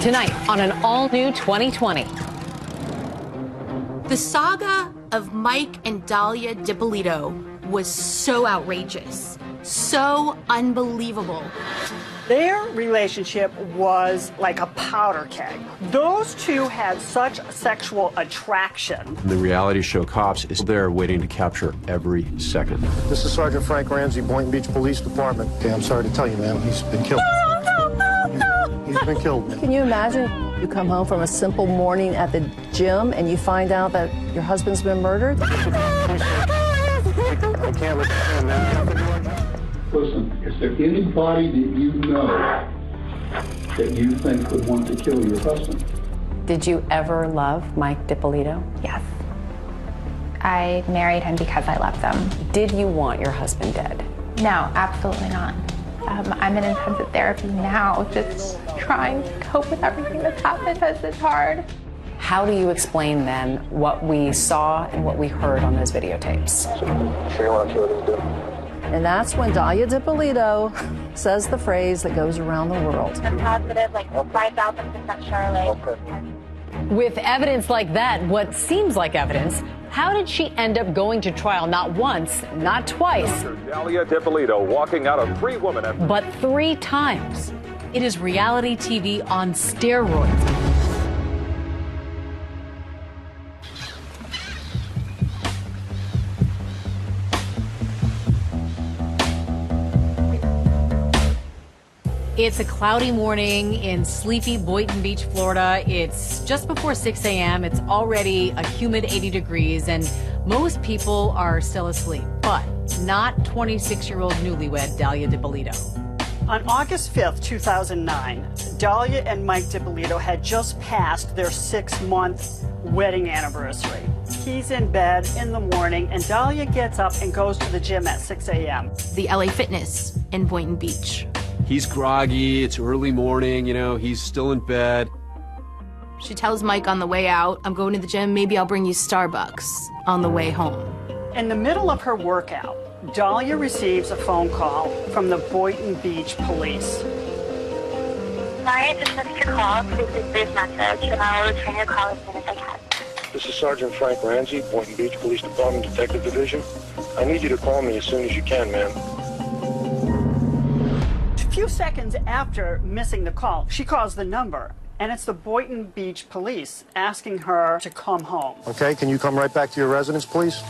Tonight on an all-new 2020. The saga of Mike and Dahlia DiPolito was so outrageous, so unbelievable. Their relationship was like a powder keg. Those two had such sexual attraction. The reality show Cops is there waiting to capture every second. This is Sergeant Frank Ramsey, Boynton Beach Police Department. Okay, I'm sorry to tell you, ma'am, he's been killed. He's been killed, man. Can you imagine you come home from a simple morning at the gym and you find out that your husband's been murdered? I can't let you in, man. Listen, is there anybody that you know that you think would want to kill your husband? Did you ever love Mike DiPolito? Yes. I married him because I loved him. Did you want your husband dead? No, absolutely not. I'm in intensive therapy now, just trying to cope with everything that's happened because it's hard. How do you explain then what we saw and what we heard on those videotapes? Sure you want to kill this dude? And that's when Dahlia DiPolito says the phrase that goes around the world. I'm positive, like 5,000% sure, like. Okay. With evidence like that, what seems like evidence, how did she end up going to trial not once, not twice, Dahlia DiPolito walking out of 3 women but 3 times? It is reality TV on steroids. It's a cloudy morning in sleepy Boynton Beach, Florida. It's just before 6 a.m. It's already a humid 80 degrees, and most people are still asleep, but not 26-year-old newlywed Dahlia DiPolito. On August 5th, 2009, Dahlia and Mike DiPolito had just passed their 6-month wedding anniversary. He's in bed in the morning, and Dahlia gets up and goes to the gym at 6 a.m. The LA Fitness in Boynton Beach. He's groggy, it's early morning, he's still in bed. She tells Mike on the way out, I'm going to the gym, maybe I'll bring you Starbucks on the way home. In the middle of her workout, Dahlia receives a phone call from the Boynton Beach police. Sorry, I just missed your call. Please leave a brief message, and I will return your call as soon as I can. This is Sergeant Frank Ramsey, Boynton Beach Police Department, Detective Division. I need you to call me as soon as you can, ma'am. A few seconds after missing the call, she calls the number, and it's the Boynton Beach police asking her to come home. Okay, can you come right back to your residence, please?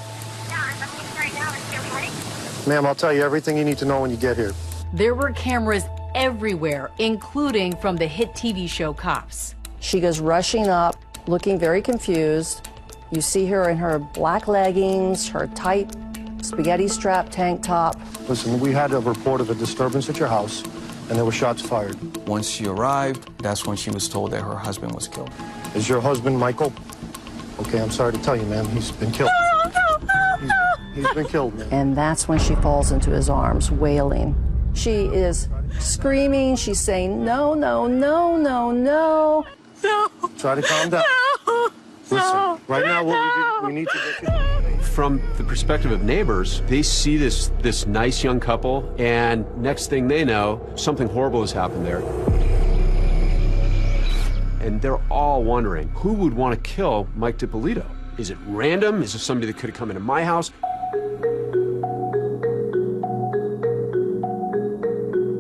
Yeah, I'm leaving right now. Is it okay? Ma'am, I'll tell you everything you need to know when you get here. There were cameras everywhere, including from the hit TV show Cops. She goes rushing up, looking very confused. You see her in her black leggings, her tight spaghetti strap tank top. Listen, we had a report of a disturbance at your house, and there were shots fired. Once she arrived, that's when she was told that her husband was killed. Is your husband Michael? Okay, I'm sorry to tell you, ma'am, he's been killed. He's been killed, man. And that's when she falls into his arms, wailing. She is screaming. She's saying, no, no, no, no, no. No. Try to calm down. No. Listen, right now what we need to get... From the perspective of neighbors, they see this nice young couple, and next thing they know, something horrible has happened there. And they're all wondering, who would want to kill Mike DiPolito? Is it random? Is it somebody that could have come into my house?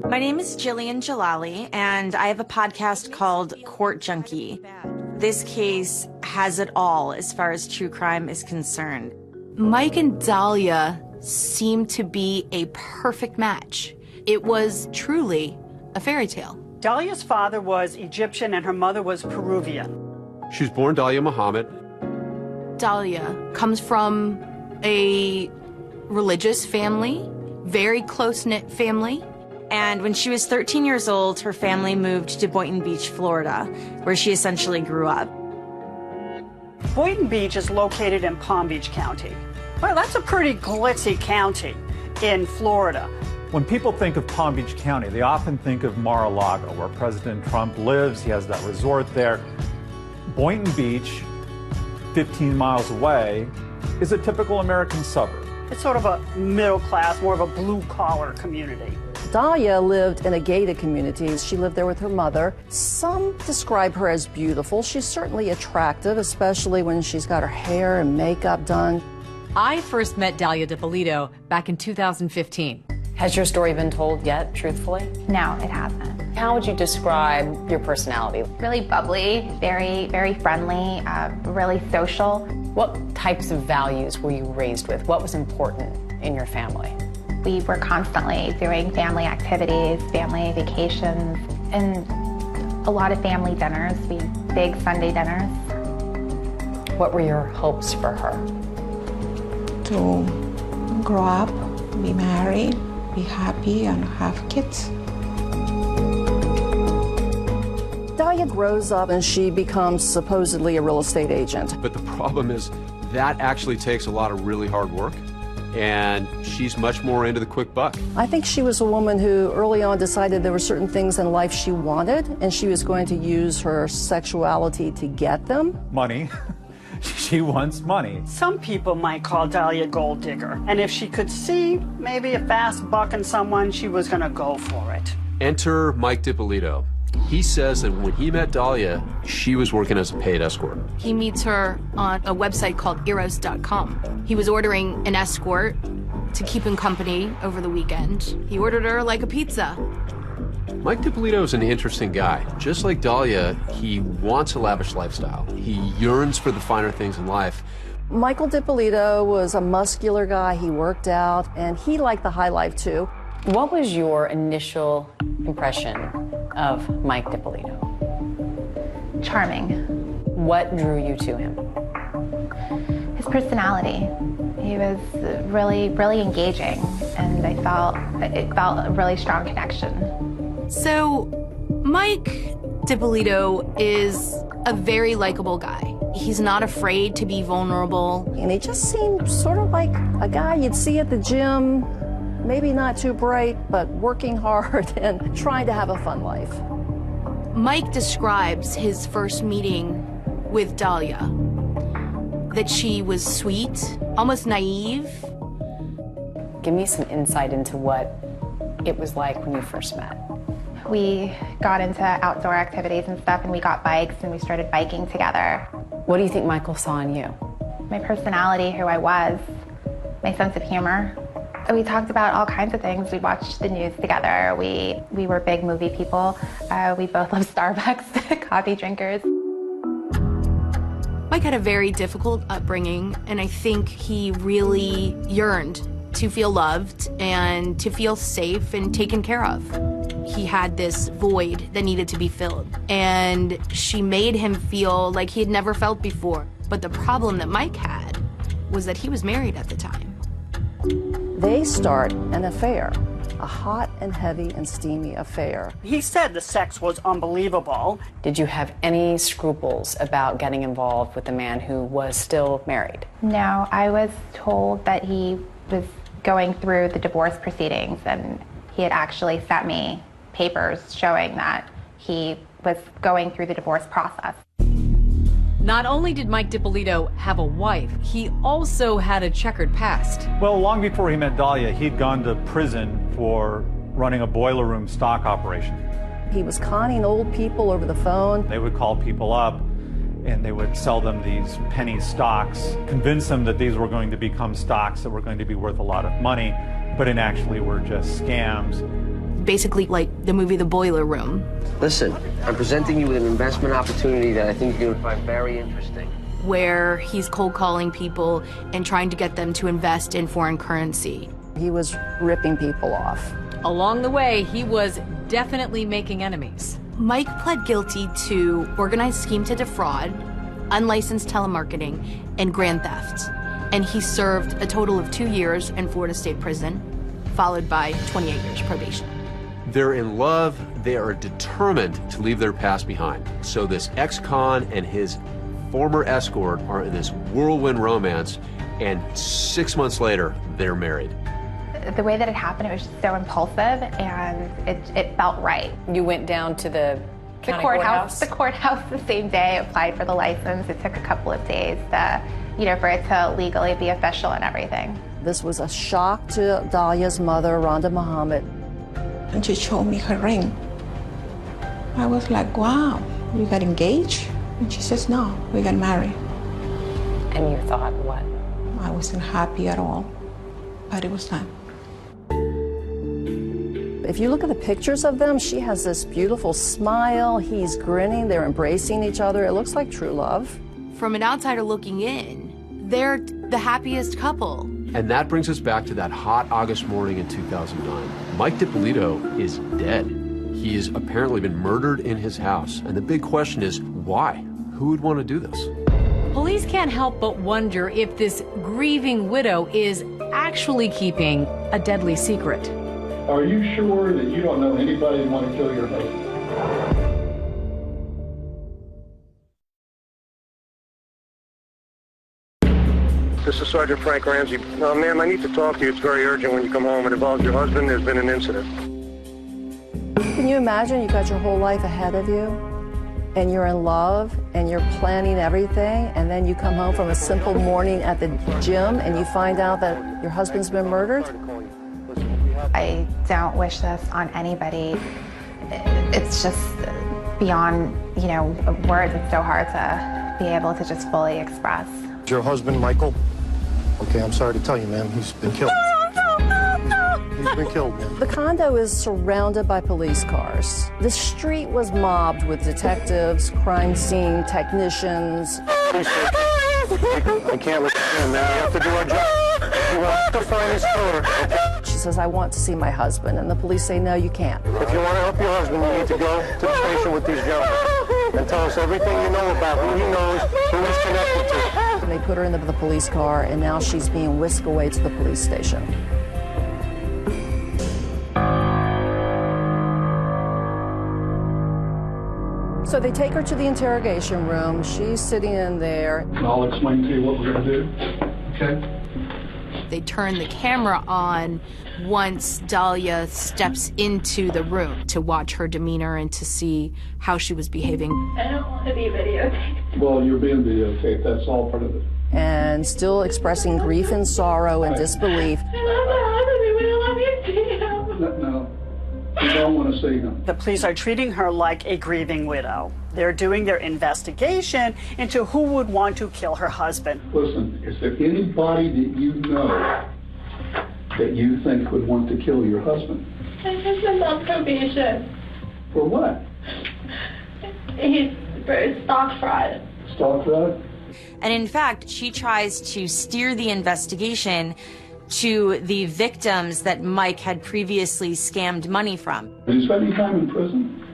My name is Jillian Jalali, and I have a podcast called Court Junkie. This case has it all as far as true crime is concerned. Mike and Dahlia seemed to be a perfect match. It was truly a fairy tale. Dahlia's father was Egyptian and her mother was Peruvian. She was born Dahlia Muhammad. Dahlia comes from a religious family, very close-knit family. And when she was 13 years old, her family moved to Boynton Beach, Florida, where she essentially grew up. Boynton Beach is located in Palm Beach County. Well, that's a pretty glitzy county in Florida. When people think of Palm Beach County, they often think of Mar-a-Lago, where President Trump lives. He has that resort there. Boynton Beach, 15 miles away, is a typical American suburb. It's sort of a middle class, more of a blue-collar community. Dahlia lived in a gated community. She lived there with her mother. Some describe her as beautiful. She's certainly attractive, especially when she's got her hair and makeup done. I first met Dahlia Dippolito back in 2015. Has your story been told yet, truthfully? No, it hasn't. How would you describe your personality? Really bubbly, very friendly, really social. What types of values were you raised with? What was important in your family? We were constantly doing family activities, family vacations, and a lot of family dinners. We had big Sunday dinners. What were your hopes for her? To grow up, be married, be happy, and have kids. Dahlia grows up and she becomes supposedly a real estate agent. But the problem is that actually takes a lot of really hard work, and she's much more into the quick buck. I think she was a woman who early on decided there were certain things in life she wanted, and she was going to use her sexuality to get them. Money. She wants money. Some people might call Dahlia a gold digger, and if she could see maybe a fast buck in someone, she was going to go for it. Enter Mike Dippolito. He says that when he met Dahlia, she was working as a paid escort. He meets her on a website called eros.com. He was ordering an escort to keep him company over the weekend. He ordered her like a pizza. Mike Dippolito is an interesting guy. Just like Dahlia, he wants a lavish lifestyle. He yearns for the finer things in life. Michael Dippolito was a muscular guy. He worked out, and he liked the high life, too. What was your initial impression of Mike Dippolito? Charming. What drew you to him? His personality. He was really engaging, and it felt a really strong connection. So, Mike Dippolito is a very likable guy. He's not afraid to be vulnerable. And he just seemed sort of like a guy you'd see at the gym, maybe not too bright, but working hard and trying to have a fun life. Mike describes his first meeting with Dahlia, that she was sweet, almost naive. Give me some insight into what it was like when you first met. We got into outdoor activities and stuff, and we got bikes, and we started biking together. What do you think Michael saw in you? My personality, who I was, my sense of humor. We talked about all kinds of things. We watched the news together. We were big movie people. We both love Starbucks, coffee drinkers. Mike had a very difficult upbringing, and I think he really yearned to feel loved and to feel safe and taken care of. He had this void that needed to be filled, and she made him feel like he had never felt before. But the problem that Mike had was that he was married at the time. They start an affair, a hot and heavy and steamy affair. He said the sex was unbelievable. Did you have any scruples about getting involved with a man who was still married? No, I was told that he was going through the divorce proceedings, and he had actually sent me papers showing that he was going through the divorce process. Not only did Mike Dippolito have a wife, he also had a checkered past. Well, long before he met Dahlia, he'd gone to prison for running a boiler room stock operation. He was conning old people over the phone. They would call people up and they would sell them these penny stocks, convince them that these were going to become stocks that were going to be worth a lot of money, but in actually were just scams. Basically like the movie The Boiler Room. Listen, I'm presenting you with an investment opportunity that I think you're going to find very interesting. Where he's cold calling people and trying to get them to invest in foreign currency. He was ripping people off. Along the way, he was definitely making enemies. Mike pled guilty to organized scheme to defraud, unlicensed telemarketing, and grand theft. And he served a total of 2 years in Florida State Prison, followed by 28 years probation. They're in love. They are determined to leave their past behind. So this ex-con and his former escort are in this whirlwind romance, and 6 months later, they're married. The way that it happened, it was just so impulsive, and it felt right. You went down to the county courthouse? The courthouse the same day, applied for the license. It took a couple of days to, for it to legally be official and everything. This was a shock to Dahlia's mother, Rhonda Muhammad. And she showed me her ring. I was like, wow, we got engaged? And she says, no, we got married. And you thought what? I wasn't happy at all, but it was time. If you look at the pictures of them, she has this beautiful smile. He's grinning. They're embracing each other. It looks like true love. From an outsider looking in, they're the happiest couple. And that brings us back to that hot August morning in 2009. Mike DiPolito is dead. He has apparently been murdered in his house. And the big question is, why? Who would want to do this? Police can't help but wonder if this grieving widow is actually keeping a deadly secret. Are you sure that you don't know anybody who want to kill your husband? This is Sergeant Frank Ramsey. Ma'am, I need to talk to you. It's very urgent when you come home. It involves your husband. There's been an incident. Can you imagine you've got your whole life ahead of you and you're in love and you're planning everything, and then you come home from a simple morning at the gym and you find out that your husband's been murdered? I don't wish this on anybody. It's just beyond, words. It's so hard to be able to just fully express. Your husband, Michael? Okay, I'm sorry to tell you, ma'am, he's been killed. He's been killed, ma'am. The condo is surrounded by police cars. The street was mobbed with detectives, crime scene technicians. I can't let you in, man. We have to do our job. You have to find his killer, okay? She says, I want to see my husband. And the police say, no, you can't. If you want to help your husband, you need to go to the station with these gentlemen and tell us everything you know about who he knows, who he's connected to. And they put her in the police car, and now she's being whisked away to the police station. So they take her to the interrogation room. She's sitting in there. And I'll explain to you what we're going to do, okay? They turn the camera on once Dahlia steps into the room to watch her demeanor and to see how she was behaving. I don't want to be videotaped. Well, you're being videotaped. That's all part of it. And still expressing grief and sorrow and disbelief. I love my husband. We don't love you too. No, you don't want to see him. The police are treating her like a grieving widow. They're doing their investigation into who would want to kill her husband. Listen, is there anybody that you know that you think would want to kill your husband? My husband's on probation. For what? He's for stock fraud. Stock fraud? And in fact, she tries to steer the investigation to the victims that Mike had previously scammed money from. Did he spend any time in prison?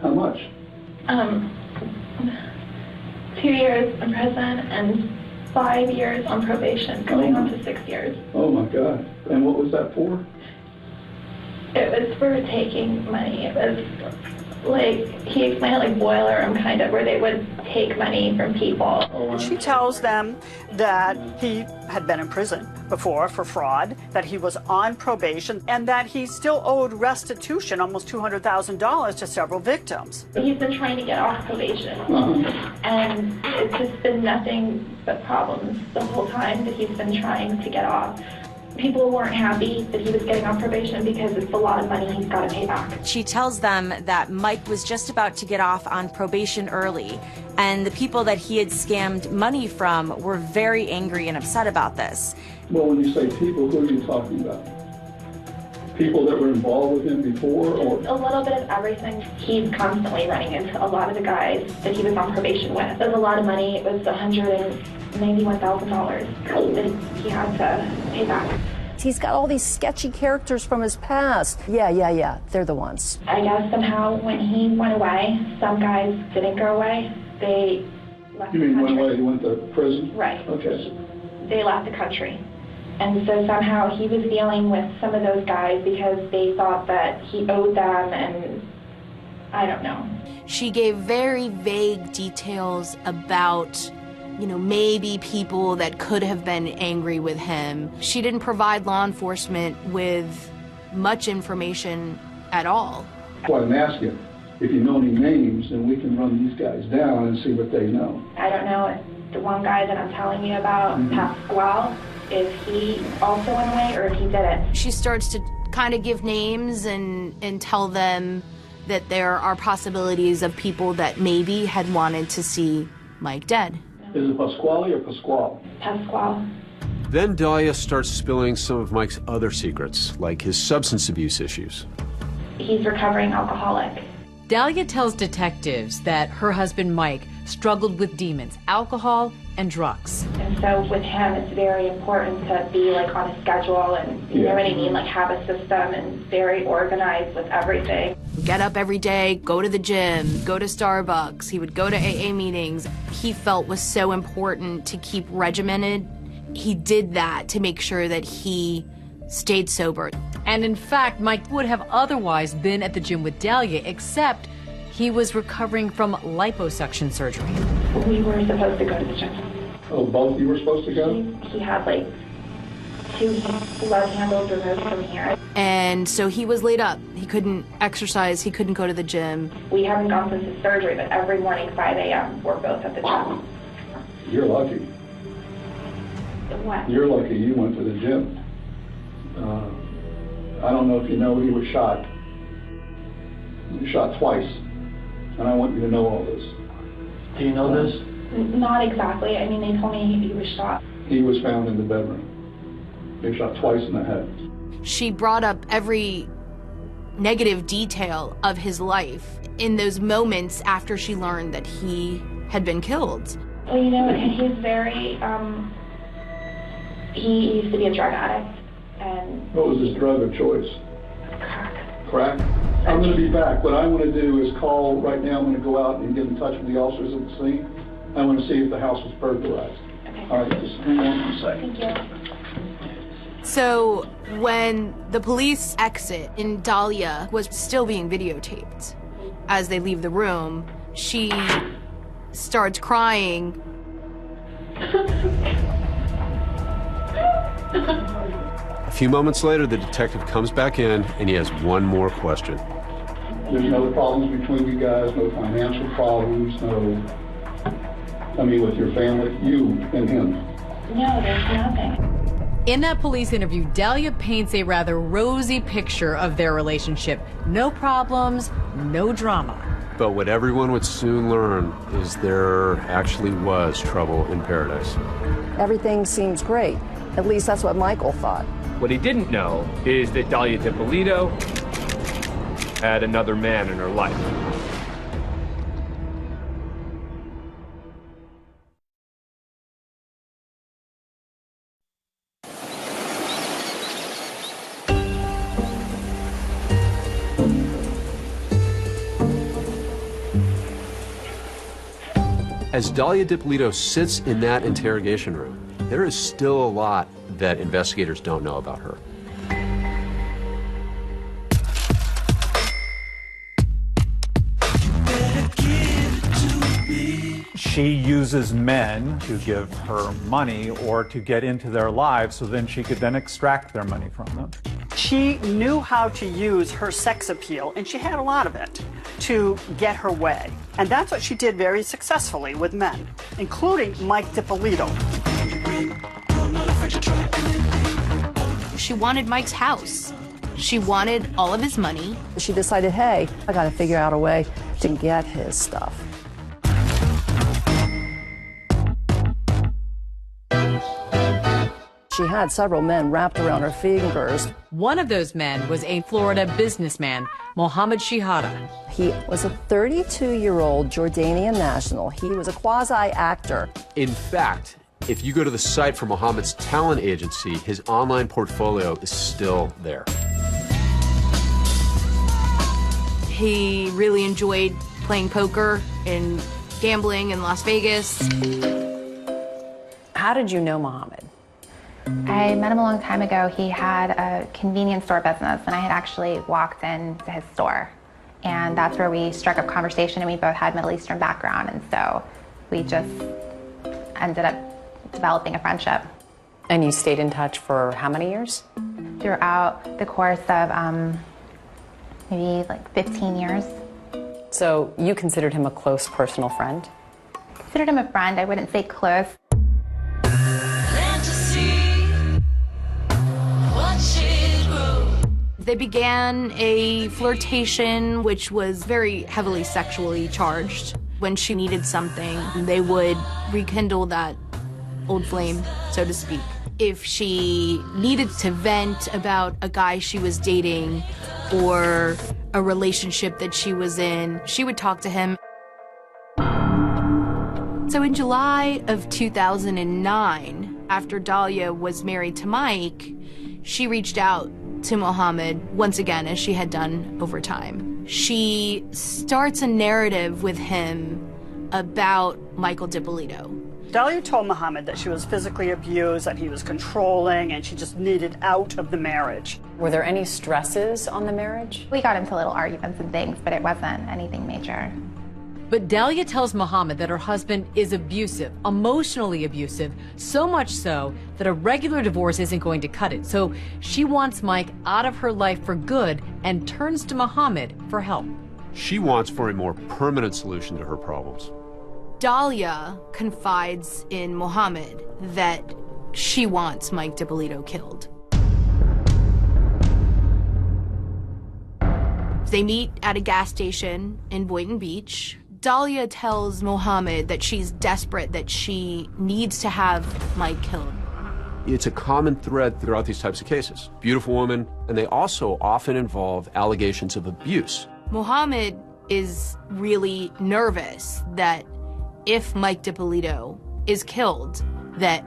How much? 2 years in prison and 5 years on probation, going on to 6 years. Oh my God. And what was that for? It was for taking money. It was like, he explained it like boiler room kind of, where they would take money from people. She tells them that he had been in prison before for fraud, that he was on probation, and that he still owed restitution, almost $200,000 to several victims. He's been trying to get off probation, and it's just been nothing but problems the whole time that he's been trying to get off. People weren't happy that he was getting off probation because it's a lot of money he's got to pay back. She tells them that Mike was just about to get off on probation early, and the people that he had scammed money from were very angry and upset about this. Well, when you say people, who are you talking about? People that were involved with him before, or? A little bit of everything. He's constantly running into a lot of the guys that he was on probation with. It was a lot of money. It was $191,000 that he had to pay back. He's got all these sketchy characters from his past. Yeah, they're the ones. I guess somehow when he went away, some guys didn't go away. They left the country. You mean went away, he went to prison? Right. Okay. They left the country. And so somehow he was dealing with some of those guys because they thought that he owed them, and I don't know. She gave very vague details about, maybe people that could have been angry with him. She didn't provide law enforcement with much information at all. Well, I'm asking, if you know any names, then we can run these guys down and see what they know. I don't know if the one guy that I'm telling you about, Pasquale, if he also went away or if he didn't. She starts to kind of give names and tell them that there are possibilities of people that maybe had wanted to see Mike dead. Is it Pasquale or Pasquale? Pasquale. Then Dahlia starts spilling some of Mike's other secrets, like his substance abuse issues. He's recovering alcoholic. Dahlia tells detectives that her husband Mike struggled with demons, alcohol, and drugs. And so with him, it's very important to be like on a schedule and, you know what I mean, like have a system and very organized with everything. Get up every day, go to the gym, go to Starbucks. He would go to AA meetings. He felt was so important to keep regimented. He did that to make sure that he stayed sober. And in fact, Mike would have otherwise been at the gym with Dahlia, except he was recovering from liposuction surgery. We were supposed to go to the gym. Oh, both of you were supposed to go? He had like 2 blood handles removed from here. And so he was laid up. He couldn't exercise, he couldn't go to the gym. We haven't gone since his surgery, but every morning, 5 a.m., we're both at the gym. You're lucky. What? You're lucky you went to the gym. I don't know if you know, he was shot. He was shot twice. And I want you to know all this. Do you know this? Not exactly. I mean, they told me he was shot. He was found in the bedroom. He was shot twice in the head. She brought up every negative detail of his life in those moments after she learned that he had been killed. Well, you know, he's very, he used to be a drug addict. And What was his drug of choice? crack. Crack? I'm going to be back. What I want to do is call right now. I'm going to go out and get in touch with the officers at the scene. I want to see if the house was burglarized. Okay. All right, just hang on for a second. Thank you. So when the police exit and Dahlia was still being videotaped, as they leave the room, she starts crying. A few moments later, the detective comes back in and he has one more question. There's no problems between you guys, no financial problems, with your family, you and him. No, there's nothing. In that police interview, Dahlia paints a rather rosy picture of their relationship. No problems, no drama. But what everyone would soon learn is there actually was trouble in paradise. Everything seems great. At least that's what Michael thought. What he didn't know is that Dahlia DiPolito had another man in her life. As Dahlia DiPolito sits in that interrogation room, there is still a lot that investigators don't know about her. She uses men to give her money or to get into their lives so then she could then extract their money from them. She knew how to use her sex appeal, and she had a lot of it, to get her way. And that's what she did very successfully with men, including Mike DiPolito. She wanted Mike's house. She wanted all of his money. She decided, hey, I got to figure out a way to get his stuff. She had several men wrapped around her fingers. One of those men was a Florida businessman, Mohammed Shihada. He was a 32-year-old Jordanian national. He was a quasi-actor. In fact, if you go to the site for Mohammed's talent agency, his online portfolio is still there. He really enjoyed playing poker and gambling in Las Vegas. How did you know Mohammed? I met him a long time ago. He had a convenience store business, and I had actually walked into his store. And that's where we struck up conversation, and we both had Middle Eastern background, and so we just ended up developing a friendship. And you stayed in touch for how many years? Throughout the course of maybe like 15 years. So you considered him a close personal friend? Considered him a friend. I wouldn't say close. They began a flirtation, which was very heavily sexually charged. When she needed something, they would rekindle that old flame, so to speak. If she needed to vent about a guy she was dating or a relationship that she was in, she would talk to him. So in July of 2009, after Dahlia was married to Mike, she reached out to Mohammed once again, as she had done over time. She starts a narrative with him about Michael DiPolito. Dahlia told Mohammed that she was physically abused, that he was controlling, and she just needed out of the marriage. Were there any stresses on the marriage? We got into little arguments and things, but it wasn't anything major. But Dahlia tells Mohammed that her husband is abusive, emotionally abusive, so much so that a regular divorce isn't going to cut it. So she wants Mike out of her life for good and turns to Mohammed for help. She wants for a more permanent solution to her problems. Dahlia confides in Mohammed that she wants Mike DiPolito killed. They meet at a gas station in Boynton Beach. Dahlia tells Mohammed that she's desperate, that she needs to have Mike killed. It's a common thread throughout these types of cases. Beautiful women, and they also often involve allegations of abuse. Mohammed is really nervous that if Mike DiPolito is killed, that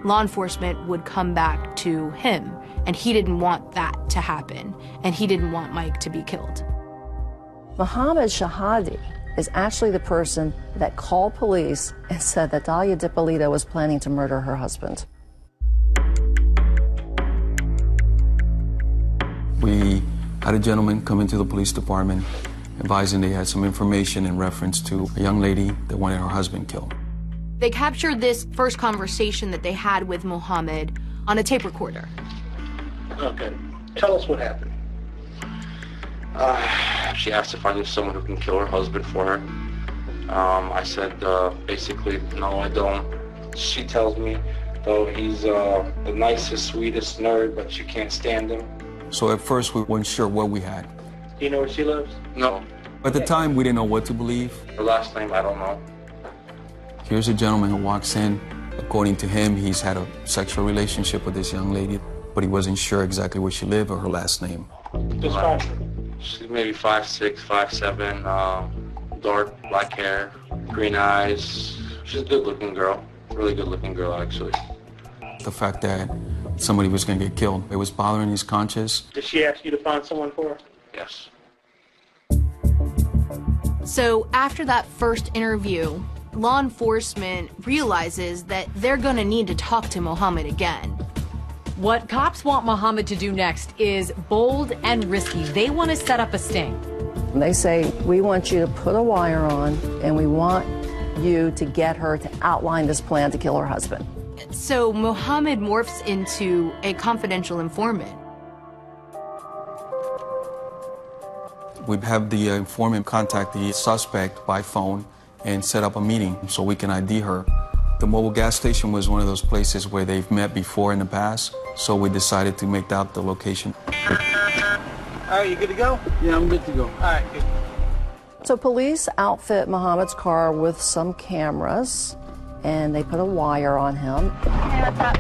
law enforcement would come back to him. And he didn't want that to happen. And he didn't want Mike to be killed. Mohammed Shahadi is actually the person that called police and said that Dahlia DiPolito was planning to murder her husband. We had a gentleman come into the police department advising they had some information in reference to a young lady that wanted her husband killed. They captured this first conversation that they had with Mohammed on a tape recorder. Okay, tell us what happened. She asked if I knew someone who can kill her husband for her. I said, basically, no, I don't. She tells me, though, he's the nicest, sweetest nerd, but you can't stand him. So at first we weren't sure what we had. Do you know where she lives? No. At the time, we didn't know what to believe. Her last name, I don't know. Here's a gentleman who walks in. According to him, he's had a sexual relationship with this young lady, but he wasn't sure exactly where she lived or her last name. Describe her. She's maybe 5'6", 5'7", dark black hair, green eyes. She's a good-looking girl. Really good-looking girl, actually. The fact that somebody was going to get killed, it was bothering his conscience. Did she ask you to find someone for her? Yes. So after that first interview, law enforcement realizes that they're going to need to talk to Mohammed again. What cops want Mohammed to do next is bold and risky. They want to set up a sting. They say, we want you to put a wire on, and we want you to get her to outline this plan to kill her husband. So Mohammed morphs into a confidential informant. We have the informant contact the suspect by phone and set up a meeting so we can ID her. The mobile gas station was one of those places where they've met before in the past, so we decided to make that the location. All right, you good to go? Yeah, I'm good to go. All right, good. So police outfit Mohammed's car with some cameras, and they put a wire on him. Hey, what's up?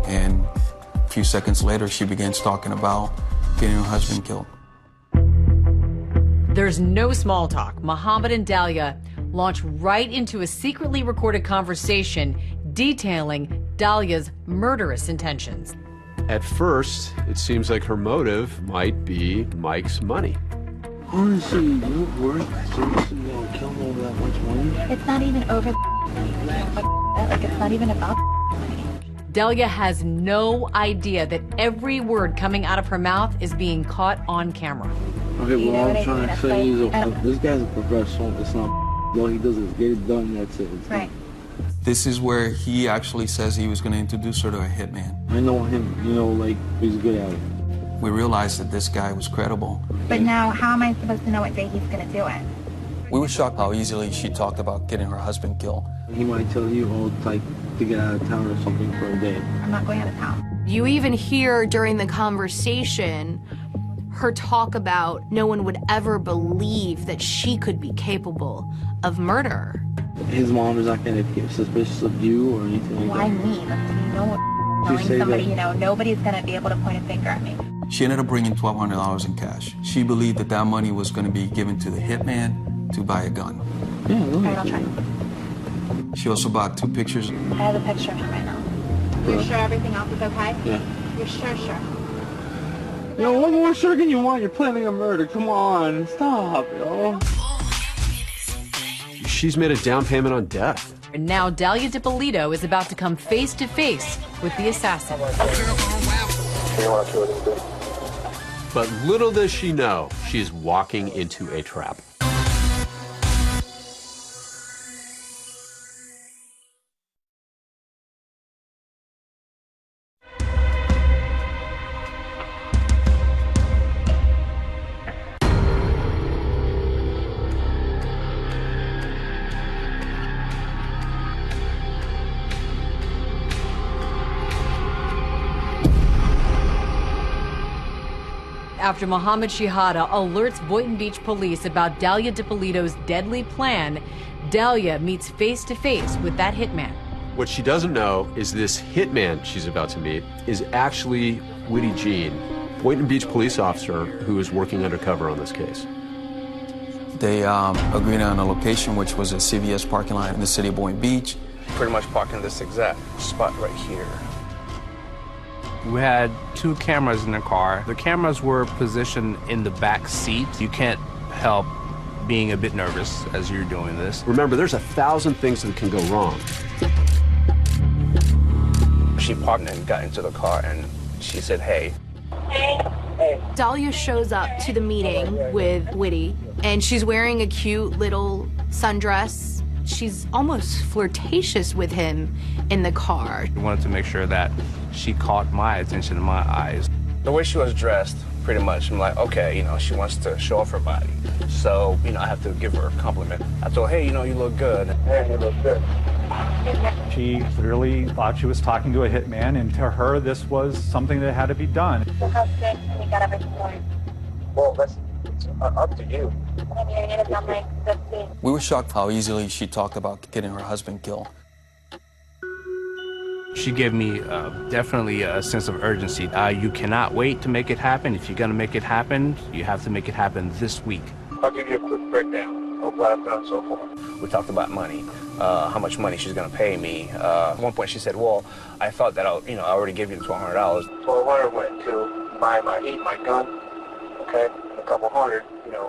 And a few seconds later, she begins talking about getting her husband killed. There's no small talk. Mohammed and Dahlia launch right into a secretly recorded conversation detailing Dahlia's murderous intentions. At first, it seems like her motive might be Mike's money. Honestly, you work seriously gonna kill me over that much money? It's not even over like it's not even about money. Dahlia has no idea that every word coming out of her mouth is being caught on camera. Okay, well, all I'm trying to say is this guy's a professional. It's not all he does is get it done, that's it. Right. This is where he actually says he was going to introduce her to a hitman. I know him, you know, like, he's good at it. We realized that this guy was credible. But now, how am I supposed to know what day he's going to do it? We were shocked how easily she talked about getting her husband killed. He might tell you, oh, like, to get out of town or something for a day. I'm not going out of town. You even hear during the conversation Her talk about no one would ever believe that she could be capable of murder. His mom is not going to get suspicious of you or anything like that? Why me? Knowing somebody, nobody's going to be able to point a finger at me. She ended up bringing $1,200 in cash. She believed that that money was going to be given to the hitman to buy a gun. Yeah, All right, I'll try. She also bought 2 pictures. I have a picture of him right now. You're sure everything else is okay? Yeah. You're sure? Yo, what more sure can you want? You're planning a murder. Come on, stop, yo. She's made a down payment on death. And now Dalia Dippolito is about to come face to face with the assassin. But little does she know, she's walking into a trap. After Mohammed Shihada alerts Boynton Beach police about Dalia Dippolito's deadly plan, Dalia meets face to face with that hitman. What she doesn't know is this hitman she's about to meet is actually Witty Jean, Boynton Beach police officer who is working undercover on this case. They agreed on a location, which was a CVS parking lot in the city of Boynton Beach. Pretty much parking this exact spot right here. We had 2 cameras in the car. The cameras were positioned in the back seat. You can't help being a bit nervous as you're doing this. Remember, there's 1,000 things that can go wrong. She parked and got into the car and she said, hey. Dalia shows up to the meeting with Witty, and she's wearing a cute little sundress. She's almost flirtatious with him in the car. We wanted to make sure that she caught my attention in my eyes. The way she was dressed, pretty much, I'm like, okay, she wants to show off her body. So, I have to give her a compliment. I told her, hey, you look good. Hey, you look good. She clearly thought she was talking to a hitman, and to her, this was something that had to be done. How sick can you get everything going? Well, that's up to you. We were shocked how easily she talked about getting her husband killed. She gave me definitely a sense of urgency. You cannot wait to make it happen. If you're going to make it happen, you have to make it happen this week. I'll give you a quick breakdown of what I've done so far. We talked about money, how much money she's going to pay me. At one point she said, well, I thought that I already gave you the $1,200. $1,200 went to buy my gun, okay, and a couple hundred,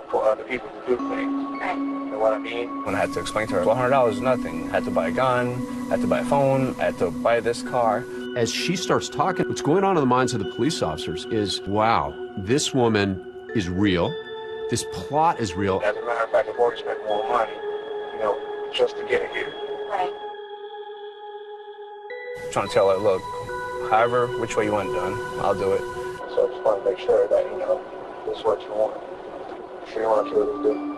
for other people to do things. Right. You know what I mean? When I had to explain to her, $100 is nothing. I had to buy a gun, I had to buy a phone, I had to buy this car. As she starts talking, what's going on in the minds of the police officers is, wow, this woman is real. This plot is real. As a matter of fact, I've already spent more money, just to get it here. Right. Trying to tell her, look, however, which way you want it done, I'll do it. So I just want to make sure that, this is what you want. If you want to kill this dude.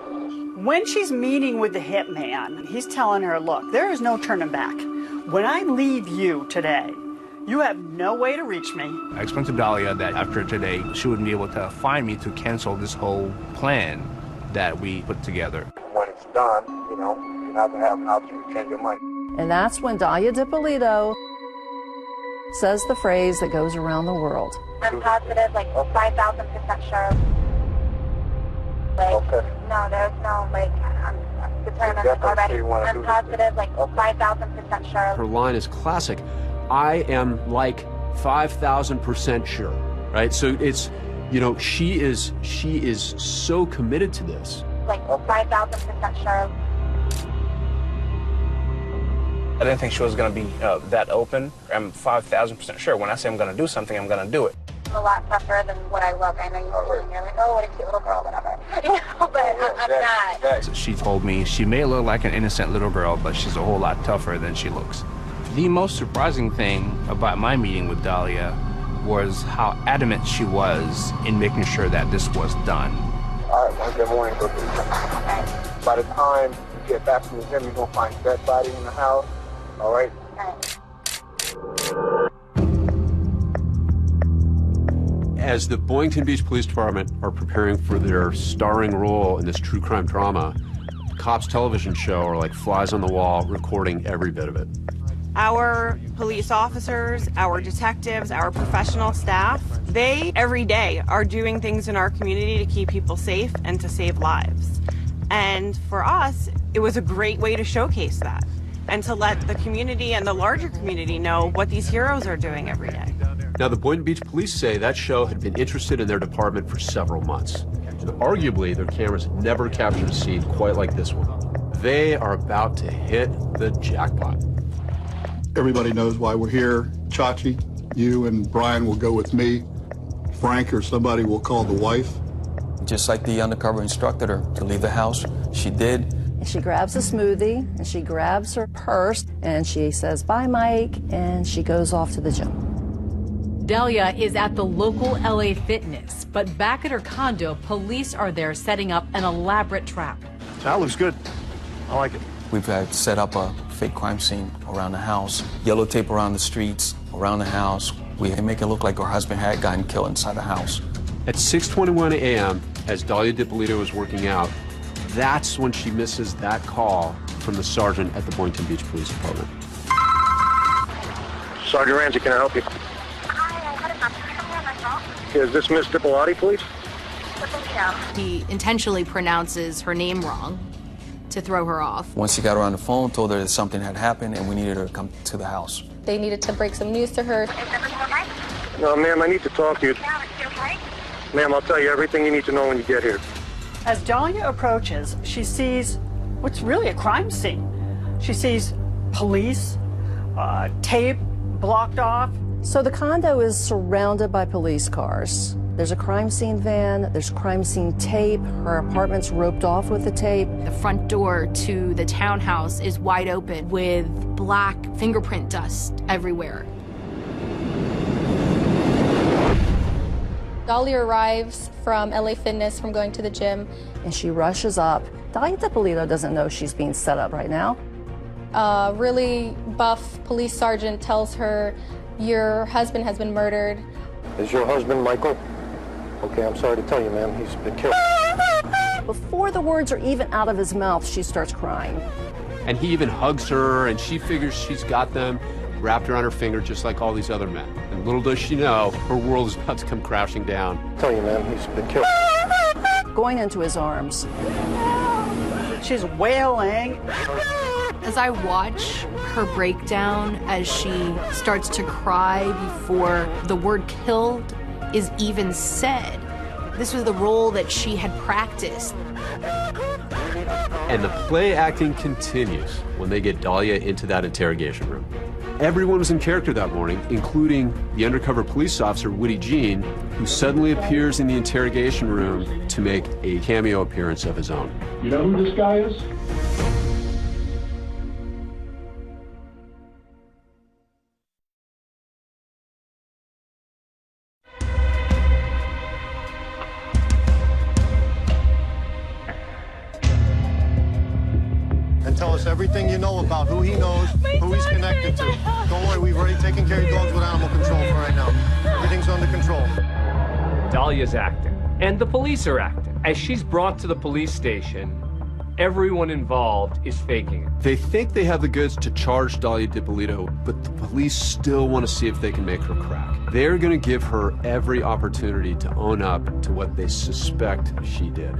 When she's meeting with the hitman, he's telling her, look, there is no turning back. When I leave you today, you have no way to reach me. I explained to Dalia that after today, she wouldn't be able to find me to cancel this whole plan that we put together. When it's done, you have to have an option to change your mind. And that's when Dalia Dippolito says the phrase that goes around the world. I'm positive, 5,000% sure. Okay. No, there's no, I'm determined already. I'm positive, 5,000% sure. Her line is classic. I am 5,000% sure, right? So it's, she is so committed to this. 5,000% sure. I didn't think she was going to be that open. I'm 5,000% sure. When I say I'm going to do something, I'm going to do it. A lot tougher than what I look. I know you're like, oh, what a cute little girl, whatever. But I'm not. She told me she may look like an innocent little girl, but she's a whole lot tougher than she looks. The most surprising thing about my meeting with Dalia was how adamant she was in making sure that this was done. All right, well, good morning, Cookie. By the time you get back from the gym, you're going to find a dead body in the house. All right? As the Boynton Beach Police Department are preparing for their starring role in this true crime drama, Cops television show are like flies on the wall, recording every bit of it. Our police officers, our detectives, our professional staff, they every day are doing things in our community to keep people safe and to save lives. And for us, it was a great way to showcase that and to let the community and the larger community know what these heroes are doing every day. Now, the Boynton Beach police say that show had been interested in their department for several months. And arguably, their cameras had never captured a scene quite like this one. They are about to hit the jackpot. Everybody knows why we're here. Chachi, you and Brian will go with me. Frank or somebody will call the wife. Just like the undercover instructed her to leave the house, she did. And she grabs a smoothie, and she grabs her purse, and she says, "Bye, Mike," and she goes off to the gym. Dahlia is at the local LA Fitness, but back at her condo, police are there setting up an elaborate trap. That looks good. I like it. We've had set up a fake crime scene around the house, yellow tape around the streets, around the house. We make it look like her husband had gotten killed inside the house. At 6:21 a.m., as Dahlia Dippolito is working out, that's when she misses that call from the sergeant at the Boynton Beach Police Department. Sergeant Ramsey, can I help you? Is this Miss Dippolito, please? He intentionally pronounces her name wrong to throw her off. Once he got her on the phone, told her that something had happened and we needed her to come to the house. They needed to break some news to her. No, ma'am, I need to talk to you. Ma'am, I'll tell you everything you need to know when you get here. As Dahlia approaches, she sees what's really a crime scene. She sees police, tape blocked off. So the condo is surrounded by police cars. There's a crime scene van, there's crime scene tape, her apartment's roped off with the tape. The front door to the townhouse is wide open with black fingerprint dust everywhere. Dahlia arrives from LA Fitness from going to the gym. And she rushes up. Dahlia Dippolito doesn't know she's being set up right now. A really buff police sergeant tells her, "Your husband has been murdered." Is your husband Michael? Okay, I'm sorry to tell you, ma'am, he's been killed. Before the words are even out of his mouth, she starts crying. And he even hugs her, and she figures she's got them wrapped around her finger just like all these other men. And little does she know, her world is about to come crashing down. I tell you, ma'am, he's been killed. Going into his arms. She's wailing. As I watch her breakdown as she starts to cry before the word killed is even said, this was the role that she had practiced. And the play acting continues when they get Dahlia into that interrogation room. Everyone was in character that morning, including the undercover police officer, Woody Jean, who suddenly appears in the interrogation room to make a cameo appearance of his own. You know who this guy is? And tell us everything you know about who he knows, who he's connected to. Don't worry, we've already taken care of dogs with animal control for right now. Everything's under control. Dahlia's acting, and the police are acting. As she's brought to the police station, everyone involved is faking it. They think they have the goods to charge Dahlia Dippolito, but the police still want to see if they can make her crack. They're going to give her every opportunity to own up to what they suspect she did.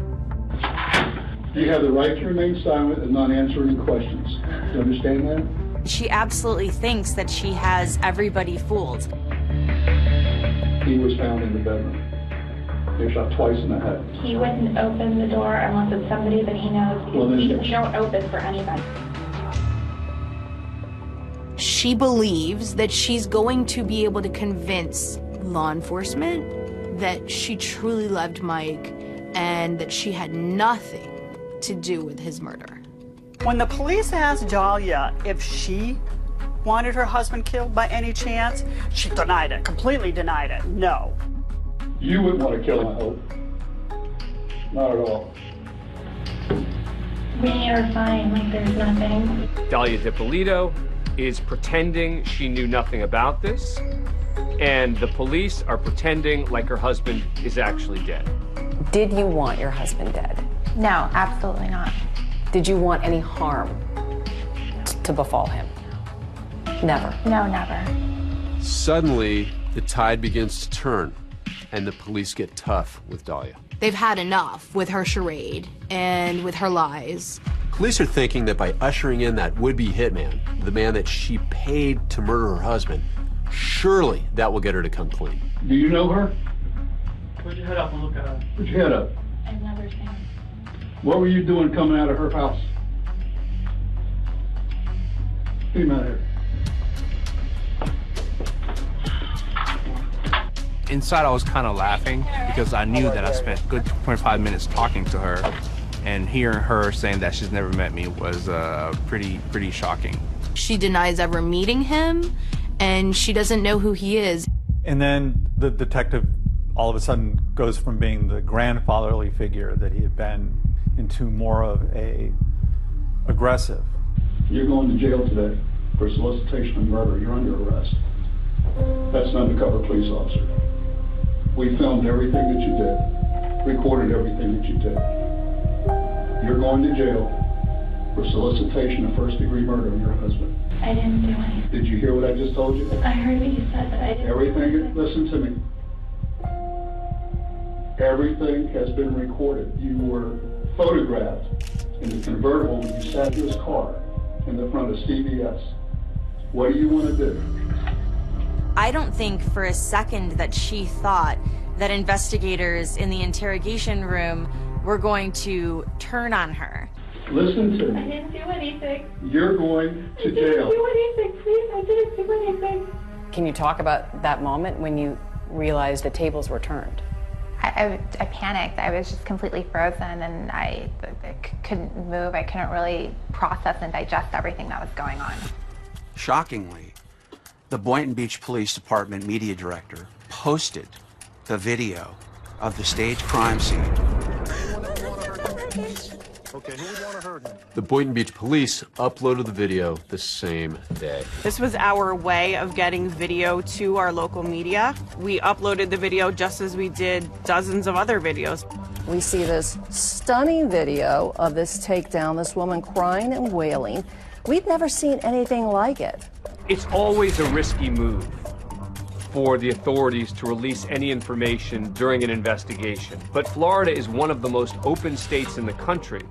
You have the right to remain silent and not answer any questions. You understand that? She absolutely thinks that she has everybody fooled. He was found in the bedroom. He was shot twice in the head. He wouldn't open the door unless it's somebody that he knows, because we don't open for anybody. She believes that she's going to be able to convince law enforcement that she truly loved Mike and that she had nothing to do with his murder. When the police asked Dahlia if she wanted her husband killed by any chance, she denied it, completely denied it. No. You wouldn't want to kill him, I hope. Not at all. We are fine, like there's nothing. Dahlia Dippolito is pretending she knew nothing about this. And the police are pretending like her husband is actually dead. Did you want your husband dead? No, absolutely not. Did you want any harm to befall him? Never. No, never. Suddenly, the tide begins to turn, and the police get tough with Dahlia. They've had enough with her charade and with her lies. Police are thinking that by ushering in that would-be hitman, the man that she paid to murder her husband, surely that will get her to come clean. Do you know her? Put your head up and look at her. Put your head up. I've never seen her. What were you doing coming out of her house? Get him out of here. Inside, I was kind of laughing because I knew that I spent a good 25 minutes talking to her, and hearing her saying that she's never met me was pretty shocking. She denies ever meeting him, and she doesn't know who he is. And then the detective all of a sudden goes from being the grandfatherly figure that he had been into more of a aggressive. You're going to jail today for solicitation of murder. You're under arrest. That's an undercover police officer. We filmed everything that you did, recorded everything that you did. You're going to jail for solicitation of first-degree murder of your husband. I didn't do anything. Did you hear what I just told you? I heard what you said, but I didn't. Everything, listen to me. Everything has been recorded. You were photographed in the convertible when you sat in this car in the front of CBS. What do you want to do? I don't think for a second that she thought that investigators in the interrogation room were going to turn on her. Listen to I me. didn't do anything. You're going to jail. I didn't do anything, please. I didn't do anything. Can you talk about that moment when you realized the tables were turned? I panicked. I was just completely frozen, and I couldn't move. I couldn't really process and digest everything that was going on. Shockingly, the Boynton Beach Police Department media director posted the video of the staged crime scene. Okay, who would want to hurt him? The Boynton Beach Police uploaded the video the same day. This was our way of getting video to our local media. We uploaded the video just as we did dozens of other videos. We see this stunning video of this takedown, this woman crying and wailing. We've never seen anything like it. It's always a risky move for the authorities to release any information during an investigation. But Florida is one of the most open states in the country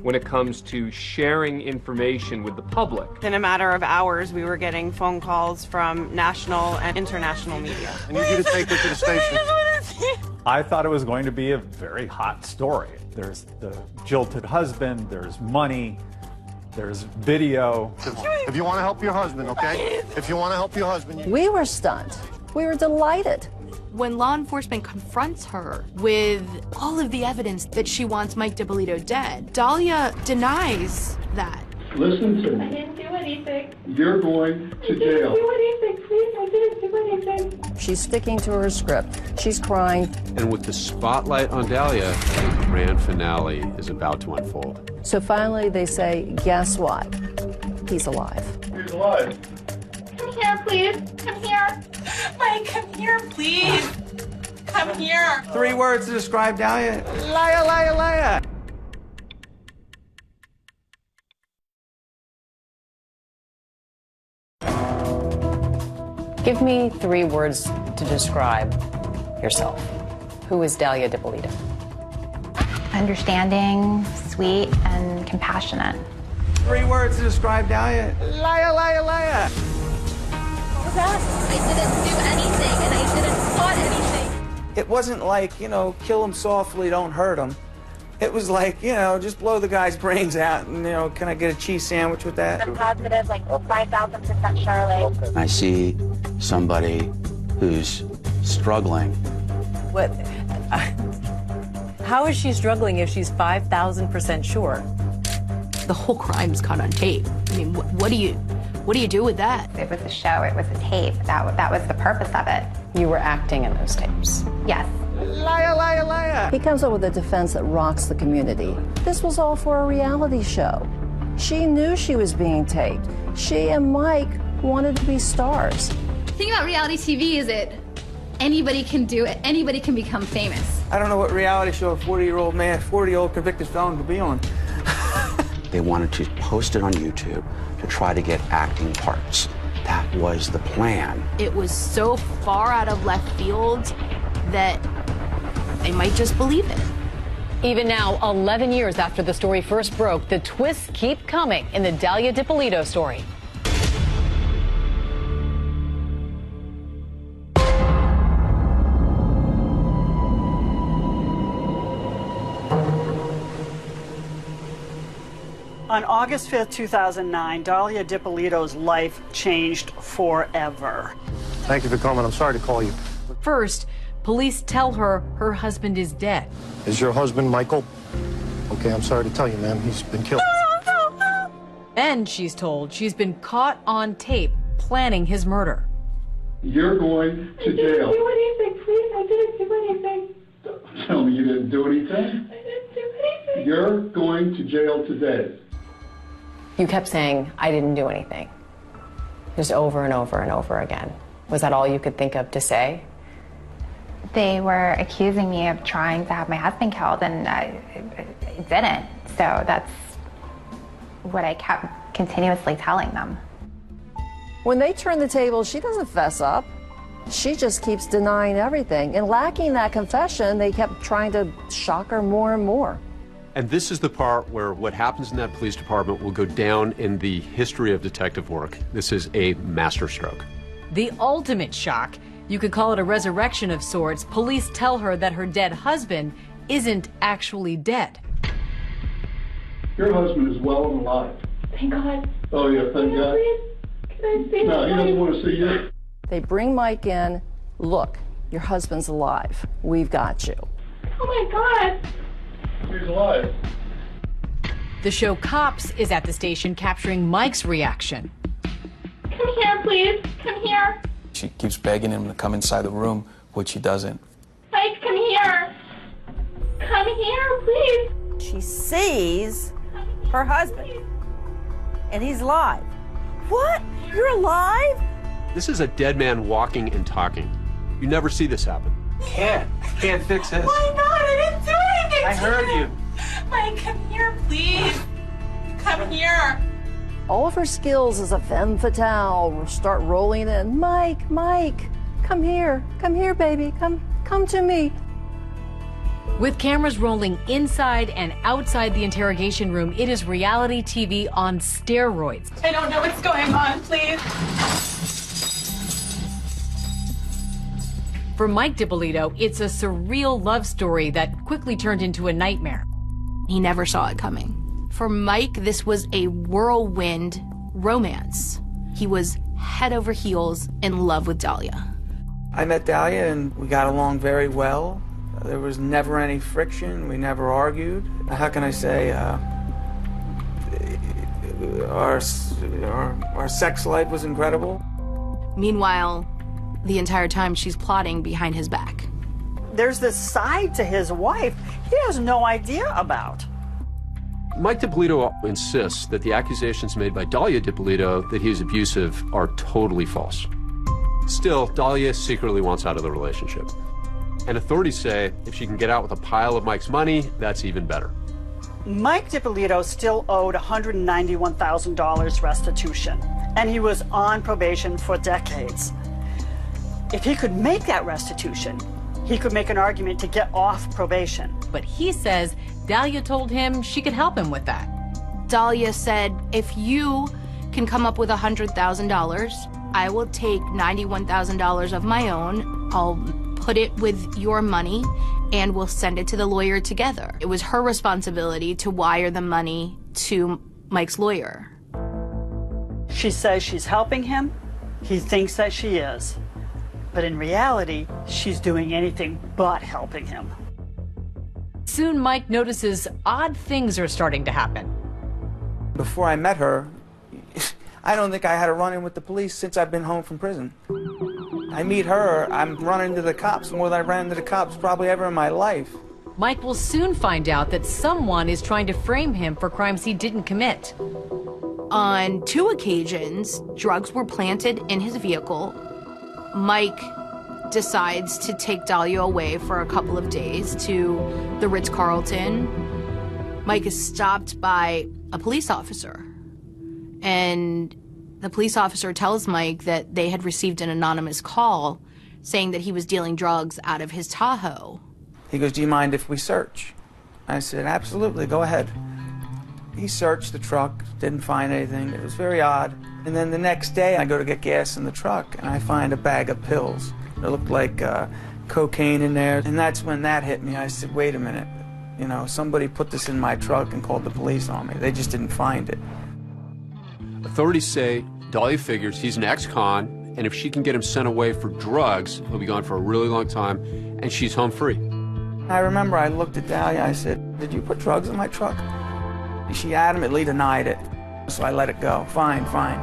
when it comes to sharing information with the public. In a matter of hours, we were getting phone calls from national and international media. I need you to take her to the station. I thought it was going to be a very hot story. There's the jilted husband, there's money, there's video. If you want to help your husband, okay? If you want to help your husband. We were stunned. We were delighted. When law enforcement confronts her with all of the evidence that she wants Mike DiPolito dead, Dahlia denies that. Listen to I me. didn't do anything. You're going to jail. I didn't do anything, please. I didn't do anything. She's sticking to her script. She's crying. And with the spotlight on Dahlia, the grand finale is about to unfold. So finally they say, guess what? He's alive. He's alive. Come here, please. Come here. Mike, come here, please. Come here. 3 words to describe Dahlia. Liar, liar, liar. Give me 3 words to describe yourself. Who is Dahlia DiPolito? Understanding, sweet, and compassionate. 3 words to describe Dahlia. Liar, liar, liar. What was that? I didn't do anything, and I didn't plot anything. It wasn't like, kill him softly, don't hurt him. It was like, just blow the guy's brains out and, can I get a cheese sandwich with that? I'm positive, 5,000% Charlotte. I see somebody who's struggling. What? How is she struggling if she's 5,000% sure? The whole crime's caught on tape. I mean, what do you do with that? It was a show, it was a tape. That was the purpose of it. You were acting in those tapes. Yes. Liar, liar, liar. He comes up with a defense that rocks the community. This was all for a reality show. She knew she was being taped. She and Mike wanted to be stars. thing about reality TV is that anybody can do it. Anybody can become famous. I don't know what reality show a 40-year-old man, 40-year-old convicted felon could be on. They wanted to post it on YouTube to try to get acting parts. That was the plan. It was so far out of left field that they might just believe it. Even now, 11 years after the story first broke, the twists keep coming in the Dalia Dippolito story. On August 5th, 2009, Dalia Dippolito's life changed forever. Thank you for coming. I'm sorry to call you. First, police tell her her husband is dead. Is your husband Michael? Okay, I'm sorry to tell you, ma'am. He's been killed. Then she's told she's been caught on tape planning his murder. You're going to jail. I didn't do anything, please. I didn't do anything. Tell me you didn't do anything. I didn't do anything. You're going to jail today. You kept saying, I didn't do anything. Just over and over and over again. Was that all you could think of to say? They were accusing me of trying to have my husband killed, and I didn't. So that's what I kept continuously telling them. When they turn the table, she doesn't fess up. She just keeps denying everything. And lacking that confession, they kept trying to shock her more and more. And this is the part where what happens in that police department will go down in the history of detective work. This is a masterstroke. The ultimate shock, you could call it a resurrection of sorts. Police tell her that her dead husband isn't actually dead. Your husband is well and alive. Thank God. Oh, yeah, thank God. Can I see No, he him? doesn't want to see you. They bring Mike in. Look, your husband's alive. We've got you. Oh my God. He's alive. The show Cops is at the station capturing Mike's reaction. Come here, please. Come here. She keeps begging him to come inside the room, which he doesn't. Mike, come here. Come here, please. She sees her husband, and he's alive. What? You're alive? This is a dead man walking and talking. You never see this happen. Can't fix this. Why not? I didn't do anything. I heard you. Mike, come here, please. Come here. All of her skills as a femme fatale will start rolling in. Mike, come here, baby, come to me. With cameras rolling inside and outside the interrogation room, it is reality TV on steroids. I don't know what's going on, please. For Mike Dippolito, it's a surreal love story that quickly turned into a nightmare. He never saw it coming. For Mike, this was a whirlwind romance. He was head over heels in love with Dalia. I met Dalia and we got along very well. There was never any friction. We never argued. How can I say? Our sex life was incredible. Meanwhile, the entire time she's plotting behind his back. There's this side to his wife he has no idea about. Mike Dippolito insists that the accusations made by Dalia Dippolito that he is abusive are totally false. Still, Dalia secretly wants out of the relationship. And authorities say if she can get out with a pile of Mike's money, that's even better. Mike Dippolito still owed $191,000 restitution, and he was on probation for decades. If he could make that restitution, he could make an argument to get off probation. But he says Dalia told him she could help him with that. Dalia said, if you can come up with $100,000, I will take $91,000 of my own. I'll put it with your money and we'll send it to the lawyer together. It was her responsibility to wire the money to Mike's lawyer. She says she's helping him. He thinks that she is. But in reality, she's doing anything but helping him. Soon, Mike notices odd things are starting to happen. Before I met her, I don't think I had a run-in with the police since I've been home from prison. I meet her, I'm running into the cops more than I ran into the cops probably ever in my life. Mike will soon find out that someone is trying to frame him for crimes he didn't commit. On 2 occasions, drugs were planted in his vehicle. Mike decides to take Dahlia away for a couple of days to the Ritz-Carlton. Mike is stopped by a police officer, and the police officer tells Mike that they had received an anonymous call saying that he was dealing drugs out of his Tahoe. He goes, "Do you mind if we search?" I said, "Absolutely, go ahead." He searched the truck, didn't find anything. It was very odd. And then the next day, I go to get gas in the truck, and I find a bag of pills. It looked like cocaine in there. And that's when that hit me. I said, wait a minute. You know, somebody put this in my truck and called the police on me. They just didn't find it. Authorities say Dahlia figures he's an ex-con, and if she can get him sent away for drugs, he'll be gone for a really long time, and she's home free. I remember I looked at Dahlia, I said, "Did you put drugs in my truck?" She adamantly denied it, so I let it go. Fine, fine.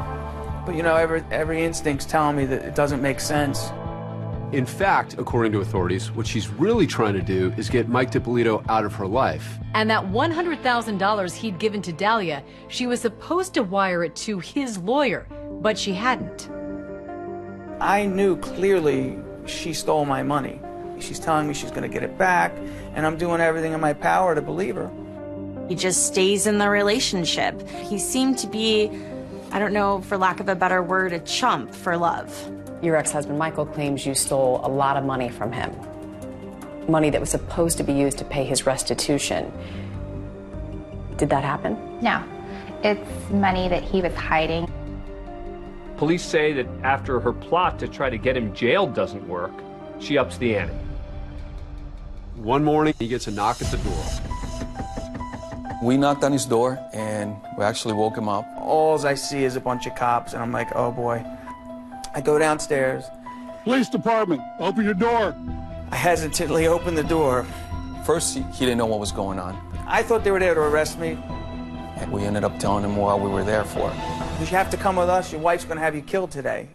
But you know, every instinct's telling me that it doesn't make sense. In fact, according to authorities, what she's really trying to do is get Mike DiPolito out of her life. And that $100,000 he'd given to Dahlia, she was supposed to wire it to his lawyer, but she hadn't. I knew clearly she stole my money. She's telling me she's going to get it back, and I'm doing everything in my power to believe her. He just stays in the relationship. He seemed to be, I don't know, for lack of a better word, a chump for love. Your ex-husband Michael claims you stole a lot of money from him. Money that was supposed to be used to pay his restitution. Did that happen? No. It's money that he was hiding. Police say that after her plot to try to get him jailed doesn't work, she ups the ante. One morning, he gets a knock at the door. We knocked on his door, and we actually woke him up. All I see is a bunch of cops, and I'm like, oh boy. I go downstairs. Police department, open your door. I hesitantly open the door. First, he didn't know what was going on. I thought they were there to arrest me. And we ended up telling him what we were there for. You have to come with us. Your wife's going to have you killed today.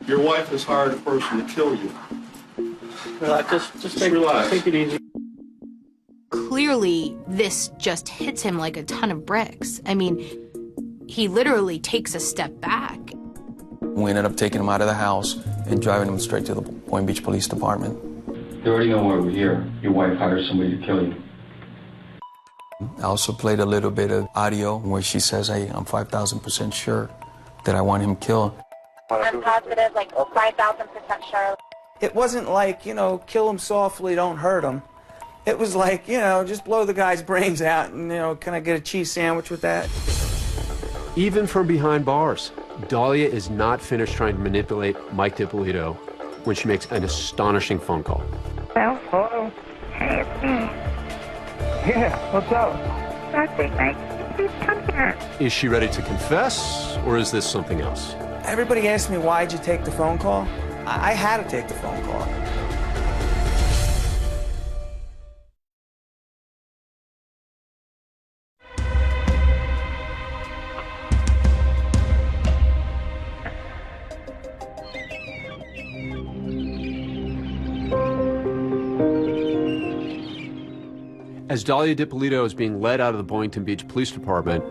Your wife has hired a person to kill you. Relax, just take it easy. Clearly, this just hits him like a ton of bricks. I mean, he literally takes a step back. We ended up taking him out of the house and driving him straight to the Boynton Beach Police Department. You already know why we're here. Your wife hired somebody to kill you. I also played a little bit of audio where she says, hey, I'm 5,000% sure that I want him killed. I'm positive, like 5,000% sure. It wasn't like, you know, kill him softly, don't hurt him. It was like, you know, just blow the guy's brains out and, you know, can I get a cheese sandwich with that? Even from behind bars, Dahlia is not finished trying to manipulate Mike DiPolito when she makes an astonishing phone call. Well, hello. Hey, it's me. Yeah, what's up? Nothing, Mike. Please come here. Is she ready to confess, or is this something else? Everybody asked me, why'd you take the phone call? I had to take the phone call. As Dahlia DiPolito is being led out of the Boynton Beach Police Department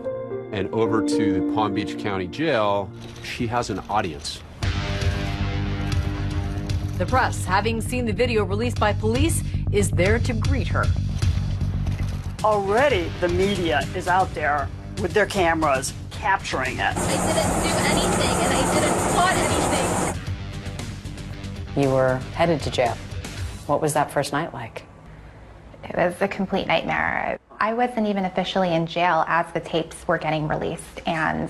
and over to the Palm Beach County Jail, she has an audience. The press, having seen the video released by police, is there to greet her. Already, the media is out there with their cameras capturing it. I didn't do anything, and I didn't plot anything. You were headed to jail. What was that first night like? It was a complete nightmare. I wasn't even officially in jail as the tapes were getting released, and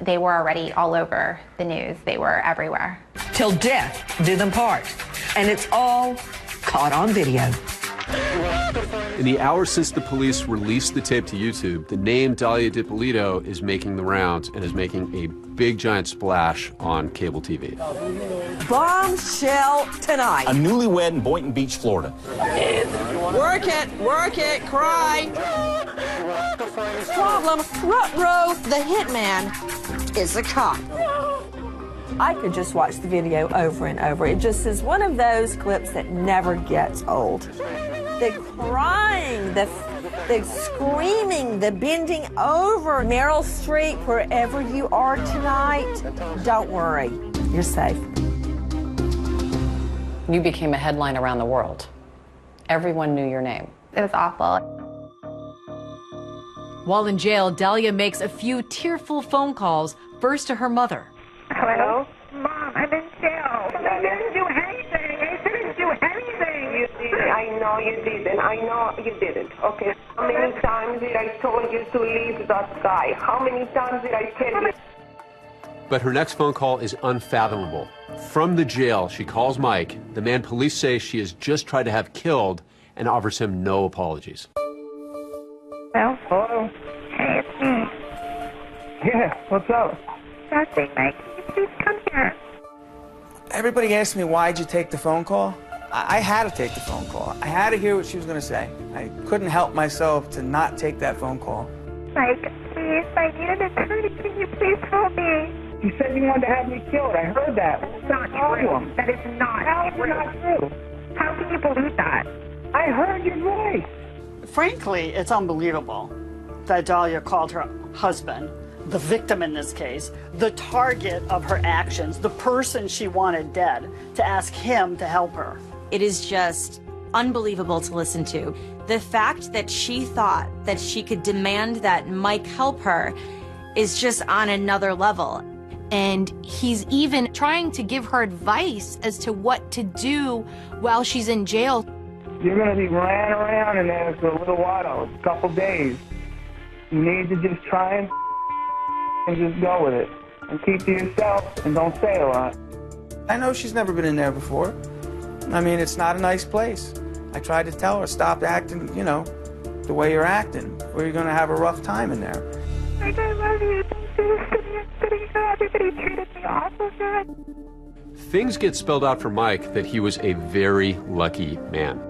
they were already all over the news. They were everywhere. Till death do them part. And it's all caught on video. In the hours since the police released the tape to YouTube, the name Dahlia DiPolito is making the rounds and is making a big giant splash on cable TV. Bombshell tonight. A newlywed in Boynton Beach, Florida. Work it, cry. Problem, Ruh-roh, the hitman is a cop. I could just watch the video over and over. It just is one of those clips that never gets old. The crying, the screaming, the bending over. Meryl Streep, wherever you are tonight, don't worry, you're safe. You became a headline around the world. Everyone knew your name. It was awful. While in jail, Dahlia makes a few tearful phone calls, first to her mother. Hello? Mom, I'm in jail. I didn't do anything. I didn't do anything. You did. I know you didn't. I know you didn't. Okay. How many times did I told you to leave that guy? How many times did I tell you? But her next phone call is unfathomable. From the jail, she calls Mike, the man police say she has just tried to have killed, and offers him no apologies. Well, hello? Hey, it's me. Yeah, what's up? Nothing, Mike. Can you please come here? Everybody asked me, why'd you take the phone call? I had to take the phone call. I had to hear what she was going to say. I couldn't help myself to not take that phone call. Mike, please, I need an attorney. Can you please help me? You said you wanted to have me killed. I heard that. That's not true. That is not true. Not true. How can you believe that? I heard your voice. Frankly, it's unbelievable that Dahlia called her husband, the victim in this case, the target of her actions, the person she wanted dead, to ask him to help her. It is just unbelievable to listen to. The fact that she thought that she could demand that Mike help her is just on another level. And he's even trying to give her advice as to what to do while she's in jail. You're going to be ran around in there for a little while, a couple days. You need to just try and just go with it. And keep to yourself and don't say a lot. I know she's never been in there before. I mean, it's not a nice place. I tried to tell her, stop acting, you know, the way you're acting, or you're going to have a rough time in there. Mike, I love you. Everybody treated me awful good. Things get spelled out for Mike that he was a very lucky man.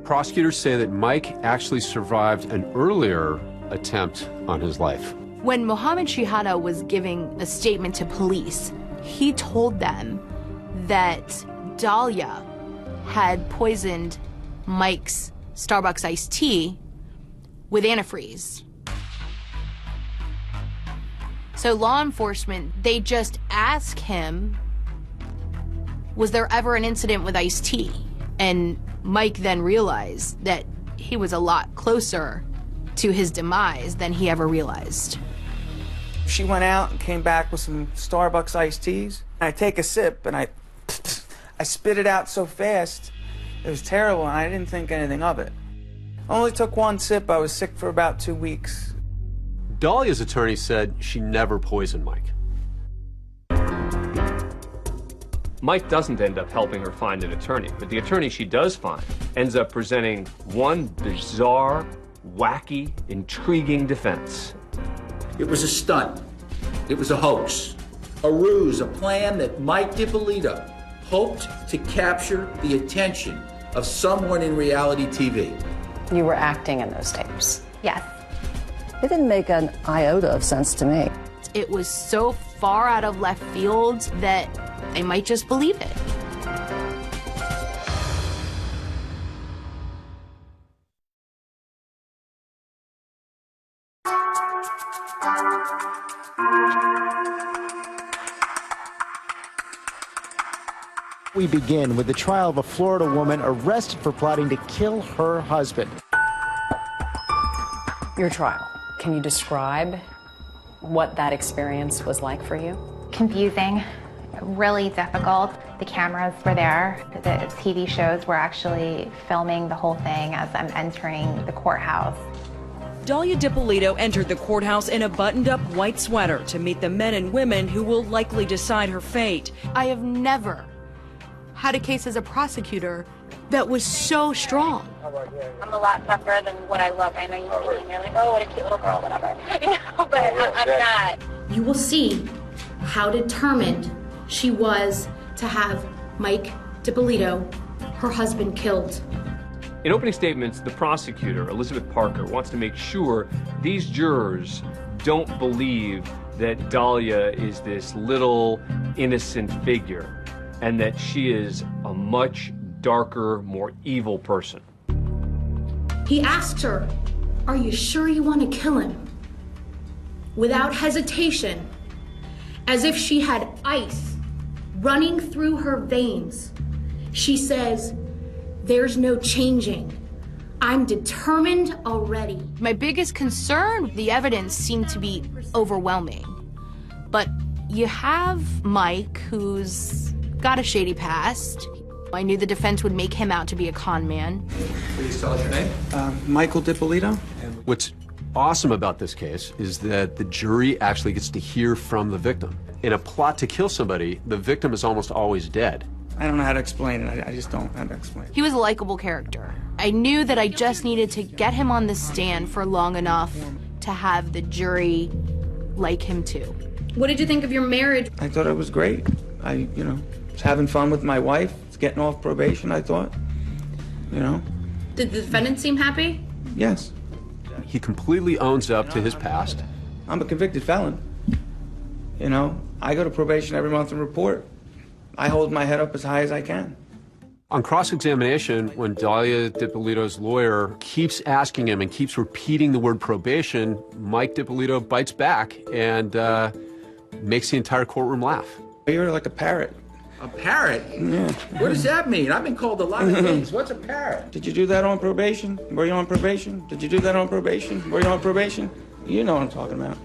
Prosecutors say that Mike actually survived an earlier attempt on his life. When Mohammed Shihada was giving a statement to police, he told them that Dahlia had poisoned Mike's Starbucks iced tea with antifreeze. So law enforcement, they just ask him, was there ever an incident with iced tea? And Mike then realized that he was a lot closer to his demise than he ever realized. She went out and came back with some Starbucks iced teas. I take a sip and I spit it out so fast. It was terrible and I didn't think anything of it. I only took one sip. I was sick for about 2 weeks. Dahlia's attorney said she never poisoned Mike. Mike doesn't end up helping her find an attorney, but the attorney she does find ends up presenting one bizarre, wacky, intriguing defense. It was a stunt. It was a hoax. A ruse, a plan that Mike DiPolito hoped to capture the attention of someone in reality TV. You were acting in those tapes. Yes. It didn't make an iota of sense to me. It was so far out of left field that they might just believe it. We begin with the trial of a Florida woman arrested for plotting to kill her husband. Your trial. Can you describe what that experience was like for you? Confusing, really difficult. The cameras were there. The TV shows were actually filming the whole thing as I'm entering the courthouse. Dahlia DiPolito entered the courthouse in a buttoned-up white sweater to meet the men and women who will likely decide her fate. I have never had a case as a prosecutor that was so strong. I'm a lot tougher than what I look. I know you see me, you're like, oh, what a cute little girl, whatever. You know, but I'm not. You will see how determined she was to have Mike DiPolito, her husband, killed. In opening statements, the prosecutor, Elizabeth Parker, wants to make sure these jurors don't believe that Dahlia is this little innocent figure and that she is a much darker, more evil person. He asked her, "Are you sure you want to kill him?" Without hesitation, as if she had ice running through her veins, She says, "There's no changing. I'm determined already." My biggest concern, the evidence seemed to be overwhelming. But you have Mike, who's got a shady past. I knew the defense would make him out to be a con man. Please tell us your name. Michael DiPolito. What's awesome about this case is that the jury actually gets to hear from the victim. In a plot to kill somebody, the victim is almost always dead. I don't know how to explain it. I just don't know how to explain it. He was a likable character. I knew that I just needed to get him on the stand for long enough to have the jury like him too. What did you think of your marriage? I thought it was great. I was having fun with my wife. It's getting off probation, I thought. Did the defendant seem happy? Yes. He completely owns up to his past. I'm a convicted felon. I go to probation every month and report. I hold my head up as high as I can. On cross-examination, when Dalia DiPolito's lawyer keeps asking him and keeps repeating the word probation, Mike DiPolito bites back and makes the entire courtroom laugh. You're like a parrot. A parrot? Yeah. What does that mean? I've been called a lot of things. What's a parrot? Did you do that on probation? Were you on probation? Did you do that on probation? Were you on probation? You know what I'm talking about.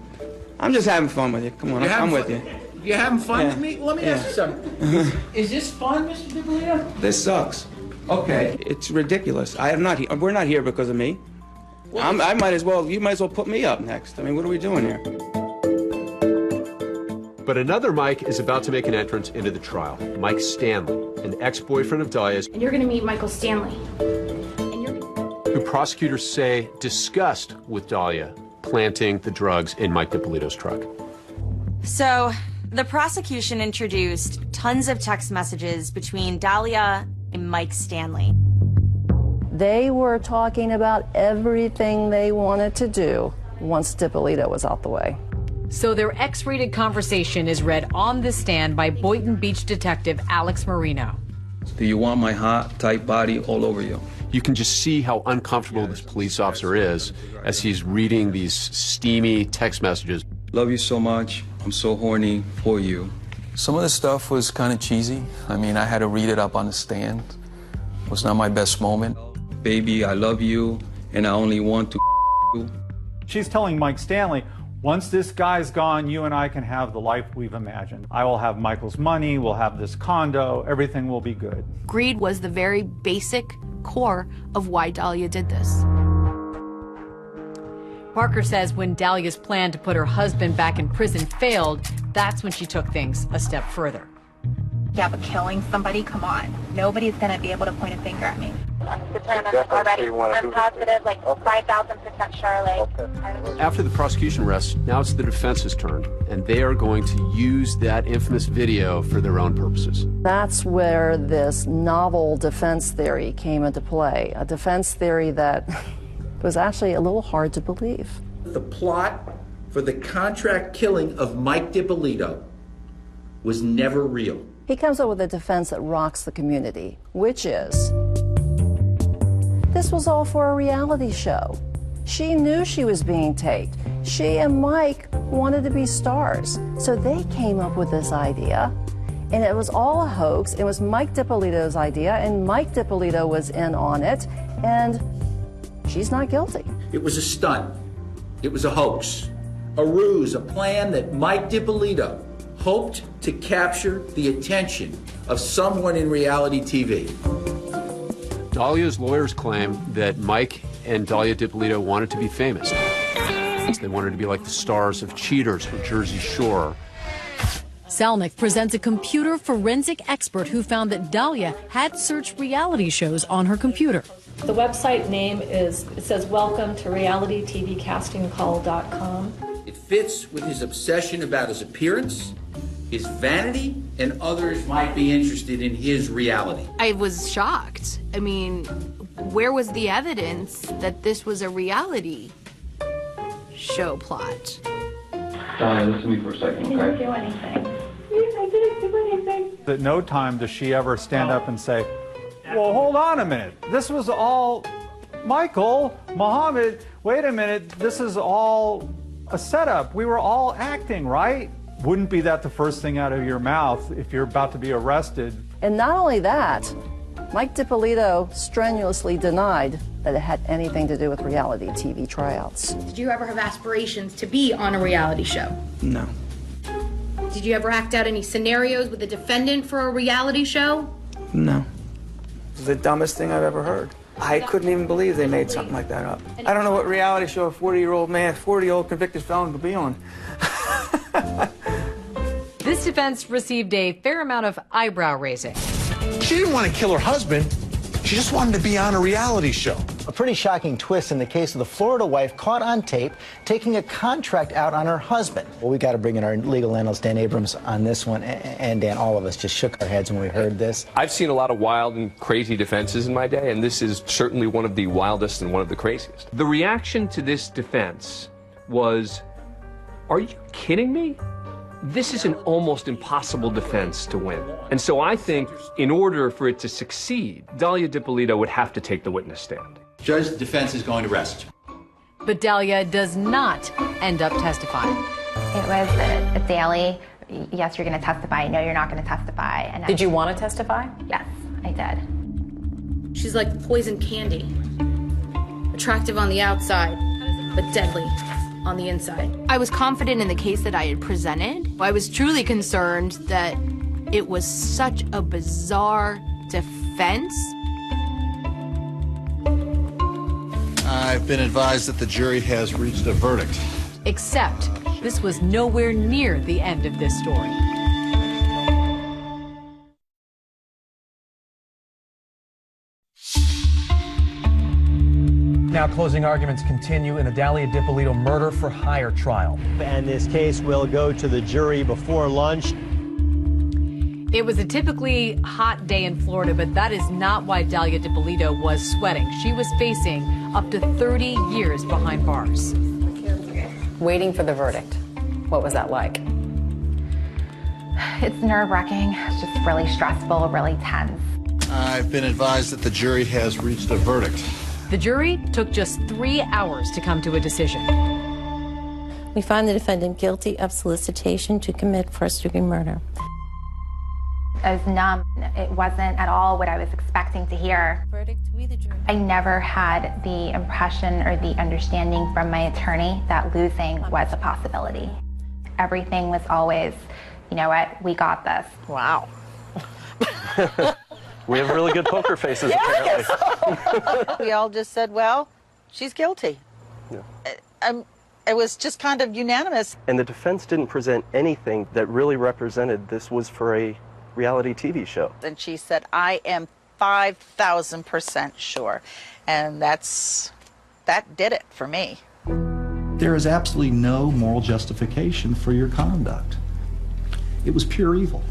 I'm just having fun with you. Come on, I'm with you. You're having fun Yeah. with me? Let me ask you something. Is this fun, Mr. DiPolito? This sucks. Okay. It's ridiculous. We're not here because of me. You might as well put me up next. I mean, what are we doing here? But another Mike is about to make an entrance into the trial. Mike Stanley, an ex-boyfriend of Dalia's, And you're gonna meet Michael Stanley. who prosecutors say discussed with Dalia planting the drugs in Mike DiPolito's truck. So, the prosecution introduced tons of text messages between Dalia and Mike Stanley. They were talking about everything they wanted to do once DiPolito was out the way. So their X-rated conversation is read on the stand by Boynton Beach detective Alex Marino. Do you want my hot, tight body all over you? You can just see how uncomfortable this police officer is as he's reading these steamy text messages. Love you so much. I'm so horny for you. Some of the stuff was kind of cheesy. I mean, I had to read it up on the stand. It was not my best moment. Baby, I love you, and I only want to you. She's telling Mike Stanley, once this guy's gone, you and I can have the life we've imagined. I will have Michael's money, we'll have this condo, everything will be good. Greed was the very basic core of why Dalia did this. Parker says when Dalia's plan to put her husband back in prison failed, that's when she took things a step further. Yeah, but killing somebody, come on. Nobody's gonna be able to point a finger at me. I'm determined already. I'm positive, like 5,000% Charlotte. After the prosecution rests, now it's the defense's turn, and they are going to use that infamous video for their own purposes. That's where this novel defense theory came into play, a defense theory that was actually a little hard to believe. The plot for the contract killing of Mike DiPolito was never real. He comes up with a defense that rocks the community, which is, this was all for a reality show. She knew she was being taped. She and Mike wanted to be stars. So they came up with this idea, and it was all a hoax. It was Mike DiPolito's idea, and Mike DiPolito was in on it, and she's not guilty. It was a stunt. It was a hoax, a ruse, a plan that Mike DiPolito hoped to capture the attention of someone in reality TV. Dalia's lawyers claim that Mike and Dalia DiPolito wanted to be famous. They wanted to be like the stars of Cheaters or Jersey Shore. Selnick presents a computer forensic expert who found that Dalia had searched reality shows on her computer. The website name says welcome to realitytvcastingcall.com. It fits with his obsession about his appearance, his vanity, and others might be interested in his reality. I was shocked. I mean, where was the evidence that this was a reality show plot? Diane, listen to me for a second, okay? I didn't do anything. I didn't do anything. At no time does she ever stand up and say, well, hold on a minute. This was all, Michael, Mohammed, wait a minute. This is all a setup. We were all acting, right? Wouldn't be that the first thing out of your mouth if you're about to be arrested. And not only that, Mike DiPolito strenuously denied that it had anything to do with reality TV tryouts. Did you ever have aspirations to be on a reality show? No. Did you ever act out any scenarios with a defendant for a reality show? No. It's the dumbest thing I've ever heard. I couldn't even believe they made something like that up. I don't know what reality show a 40-year-old convicted felon could be on. This defense received a fair amount of eyebrow raising. She didn't want to kill her husband. She just wanted to be on a reality show. A pretty shocking twist in the case of the Florida wife caught on tape taking a contract out on her husband. Well, we got to bring in our legal analyst, Dan Abrams, on this one. And Dan, all of us just shook our heads when we heard this. I've seen a lot of wild and crazy defenses in my day, and this is certainly one of the wildest and one of the craziest. The reaction to this defense was, are you kidding me? This is an almost impossible defense to win. And so I think in order for it to succeed, Dalia DiPolito would have to take the witness stand. Judge, the defense is going to rest. But Dalia does not end up testifying. It was a daily, yes, you're going to testify, no, you're not going to testify. And Did you want to testify? Yes, I did. She's like poison candy. Attractive on the outside, but deadly on the inside. I was confident in the case that I had presented. I was truly concerned that it was such a bizarre defense. I've been advised that the jury has reached a verdict. Except this was nowhere near the end of this story. Now closing arguments continue in the Dalia DiPolito murder for hire trial. And this case will go to the jury before lunch. It was a typically hot day in Florida, but that is not why Dalia DiPolito was sweating. She was facing up to 30 years behind bars. Waiting for the verdict. What was that like? It's nerve-wracking. It's just really stressful, really tense. I've been advised that the jury has reached a verdict. The jury took just 3 hours to come to a decision. We find the defendant guilty of solicitation to commit first-degree murder. I was numb. It wasn't at all what I was expecting to hear. I never had the impression or the understanding from my attorney that losing was a possibility. Everything was always, you know what, we got this. Wow. We have really good poker faces, apparently. We all just said, well, she's guilty. Yeah. It was just kind of unanimous. And the defense didn't present anything that really represented this was for a reality TV show. And she said, I am 5,000% sure. And that did it for me. There is absolutely no moral justification for your conduct. It was pure evil.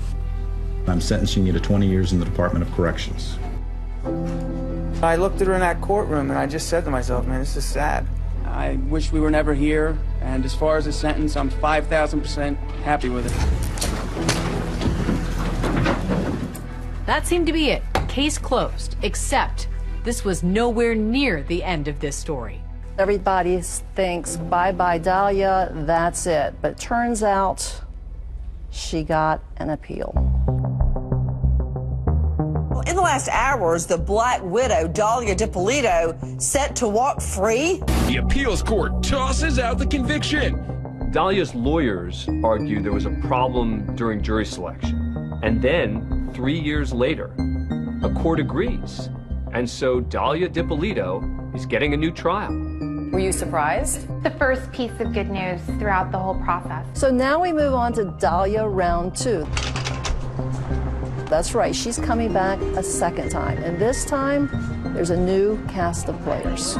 I'm sentencing you to 20 years in the Department of Corrections. I looked at her in that courtroom and I just said to myself, man, this is sad. I wish we were never here, and as far as the sentence, I'm 5,000% happy with it. That seemed to be it. Case closed, except this was nowhere near the end of this story. Everybody thinks, bye-bye, Dalia, that's it. But it turns out she got an appeal. In the last hours, the Black Widow, Dalia DiPolito, set to walk free. The appeals court tosses out the conviction. Dalia's lawyers argue there was a problem during jury selection. And then, 3 years later, a court agrees. And so Dalia DiPolito is getting a new trial. Were you surprised? The first piece of good news throughout the whole process. So now we move on to Dalia round 2. That's right, she's coming back a second time. And this time, there's a new cast of players.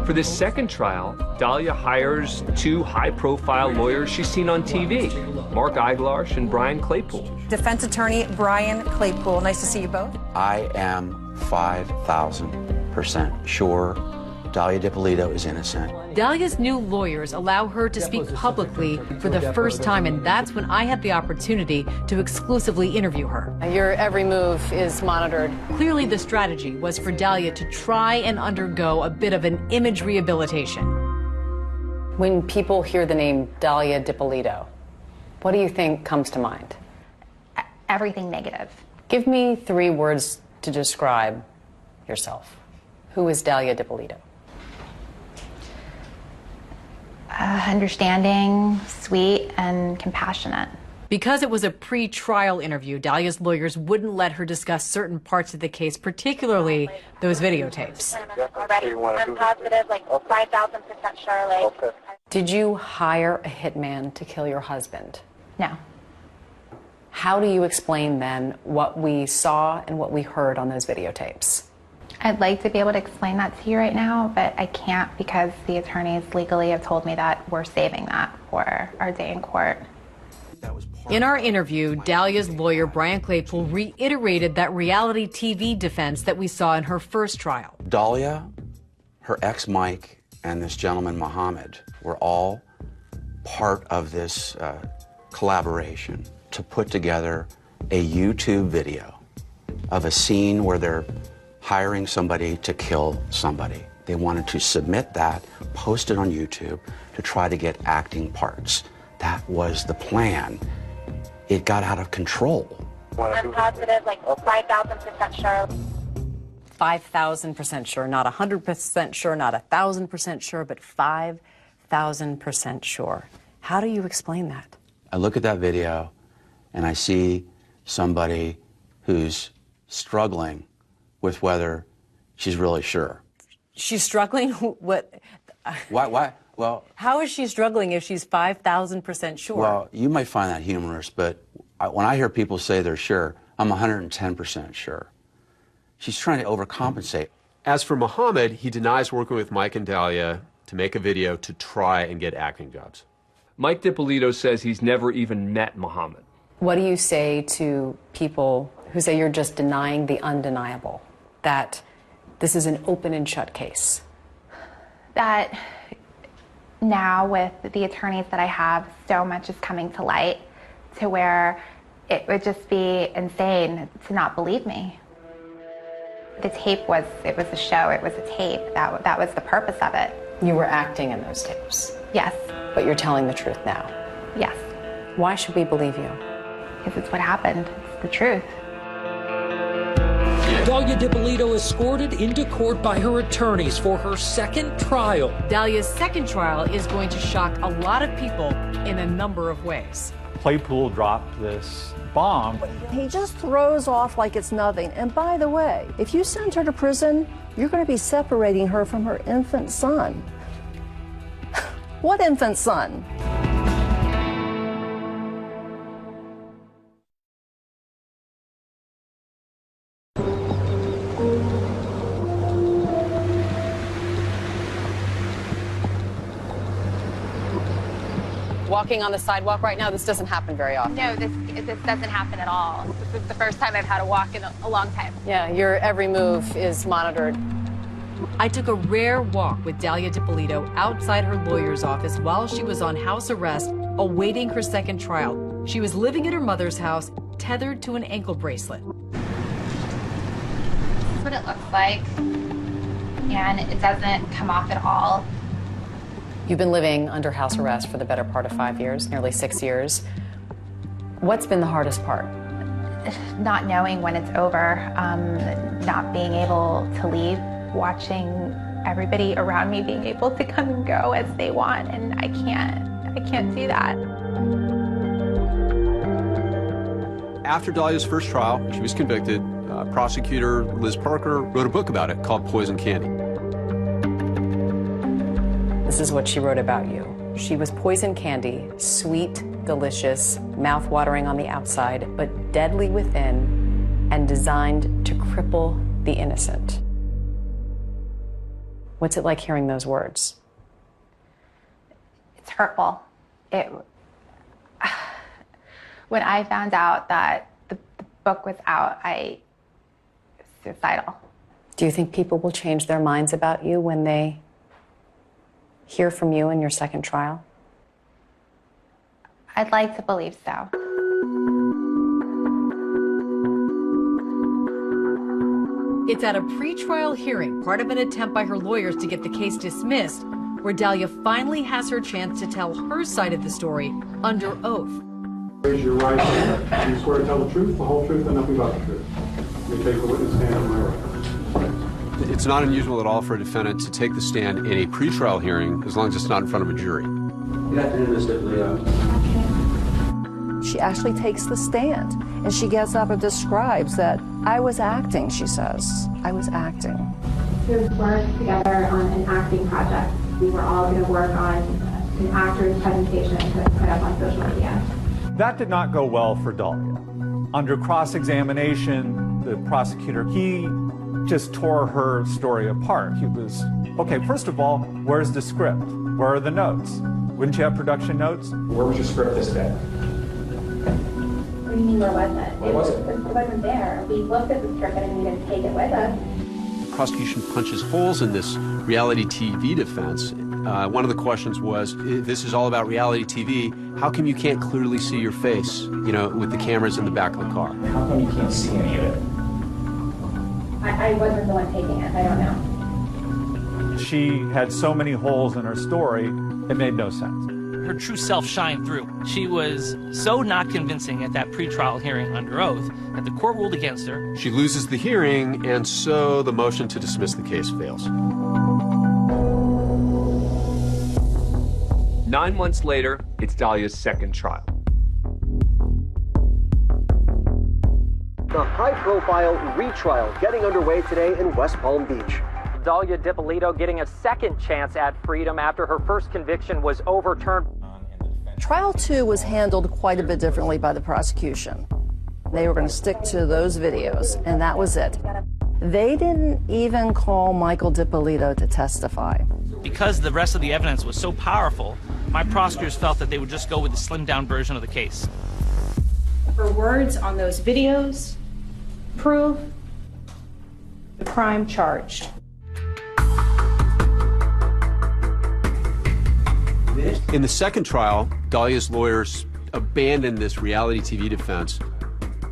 For this second trial, Dalia hires 2 high-profile lawyers she's seen on TV, Mark Eiglarsh and Brian Claypool. Defense attorney Brian Claypool, nice to see you both. I am 5,000% sure Dalia DiPolito is innocent. Dalia's new lawyers allow her to speak publicly for the first time, and that's when I had the opportunity to exclusively interview her. Your every move is monitored. Clearly, the strategy was for Dalia to try and undergo a bit of an image rehabilitation. When people hear the name Dalia DiPolito, what do you think comes to mind? Everything negative. Give me 3 words to describe yourself. Who is Dalia Dippolito? Understanding, sweet, and compassionate. Because it was a pre-trial interview, Dalia's lawyers wouldn't let her discuss certain parts of the case, particularly those videotapes. I'm positive, like 5,000% sure. Like. Did you hire a hitman to kill your husband? No. How do you explain then what we saw and what we heard on those videotapes? I'd like to be able to explain that to you right now, but I can't because the attorneys legally have told me that we're saving that for our day in court. In our interview, Dalia's lawyer, Brian Claypool, reiterated that reality TV defense that we saw in her first trial. Dalia, her ex Mike, and this gentleman Mohammed were all part of this collaboration to put together a YouTube video of a scene where they're hiring somebody to kill somebody. They wanted to submit that, post it on YouTube to try to get acting parts. That was the plan. It got out of control. I'm positive, like 5,000% sure. 5,000% sure, not 100% sure, not 1,000% sure, but 5,000% sure. How do you explain that? I look at that video and I see somebody who's struggling with whether she's really sure. She's struggling? What? Why? Well, how is she struggling if she's 5,000% sure? Well, you might find that humorous, but when I hear people say they're sure, I'm 110% sure. She's trying to overcompensate. As for Mohammed, he denies working with Mike and Dalia to make a video to try and get acting jobs. Mike Dippolito says he's never even met Mohammed. What do you say to people who say you're just denying the undeniable, that this is an open and shut case? That now with the attorneys that I have, so much is coming to light to where it would just be insane to not believe me. The tape was a show, it was a tape. That was the purpose of it. You were acting in those tapes? Yes. But you're telling the truth now? Yes. Why should we believe you? Because it's what happened. It's the truth. Dalia Dippolito escorted into court by her attorneys for her second trial. Dalia's second trial is going to shock a lot of people in a number of ways. Claypool dropped this bomb. He just throws off like it's nothing. And by the way, if you send her to prison, you're going to be separating her from her infant son. What infant son? Walking on the sidewalk right now, this doesn't happen very often. No, this doesn't happen at all. This is the first time I've had to walk in a long time. Yeah, your every move is monitored. I took a rare walk with Dalia Dippolito outside her lawyer's office while she was on house arrest, awaiting her second trial. She was living at her mother's house, tethered to an ankle bracelet. This is what it looks like, and it doesn't come off at all. You've been living under house arrest for the better part of 5 years, nearly 6 years. What's been the hardest part? Not knowing when it's over, not being able to leave, watching everybody around me being able to come and go as they want, and I can't do that. After Dalia's first trial, she was convicted. Prosecutor Liz Parker wrote a book about it called Poison Candy. This is what she wrote about you. She was poison candy, sweet, delicious, mouth-watering on the outside, but deadly within, and designed to cripple the innocent. What's it like hearing those words? It's hurtful. When I found out that the book was out, I was suicidal. Do you think people will change their minds about you when they hear from you in your second trial? I'd like to believe so. It's at a pre-trial hearing, part of an attempt by her lawyers to get the case dismissed, where Dalia finally has her chance to tell her side of the story under oath. Raise your right hand. Do you swear to tell the truth, the whole truth, and nothing but the truth? You take the witness stand on my right. It's not unusual at all for a defendant to take the stand in a pretrial hearing as long as it's not in front of a jury. Good afternoon, Mr. Leo. She actually takes the stand, and she gets up and describes that I was acting, she says. I was acting. We worked together on an acting project. We were all going to work on an actor's presentation to put up on social media. That did not go well for Dahlia. Under cross-examination, the prosecutor, he just tore her story apart. He was, okay, first of all, where's the script? Where are the notes? Wouldn't you have production notes? Where was your script this day? What do you mean, where was it? It wasn't there. We looked at the script and we didn't take it with us. The prosecution punches holes in this reality TV defense. One of the questions was, if this is all about reality TV, how come you can't clearly see your face, you know, with the cameras in the back of the car? How come you can't see any of it? I wasn't the one taking it. I don't know. She had so many holes in her story, it made no sense. Her true self shined through. She was so not convincing at that pretrial hearing under oath that the court ruled against her. She loses the hearing, and so the motion to dismiss the case fails. 9 months later, it's Dahlia's second trial. The high-profile retrial getting underway today in West Palm Beach. Dahlia Dippolito getting a second chance at freedom after her first conviction was overturned. Trial 2 was handled quite a bit differently by the prosecution. They were going to stick to those videos, and that was it. They didn't even call Michael Dippolito to testify. Because the rest of the evidence was so powerful, my prosecutors felt that they would just go with the slimmed-down version of the case. Her words on those videos prove the crime charged. In the second trial, Dahlia's lawyers abandoned this reality TV defense.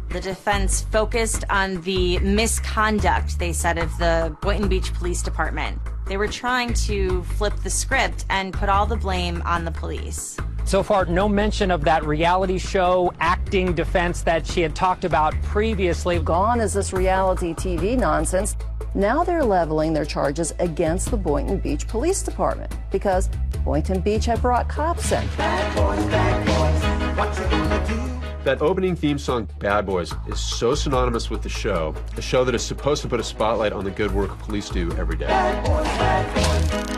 The defense focused on the misconduct, they said, of the Boynton Beach Police Department. They were trying to flip the script and put all the blame on the police. So far, no mention of that reality show acting defense that she had talked about previously. Gone is this reality TV nonsense. Now they're leveling their charges against the Boynton Beach Police Department because Boynton Beach had brought cops in. Bad boys, what you gonna do? That opening theme song, Bad Boys, is so synonymous with the show, a show that is supposed to put a spotlight on the good work police do every day. Bad boys,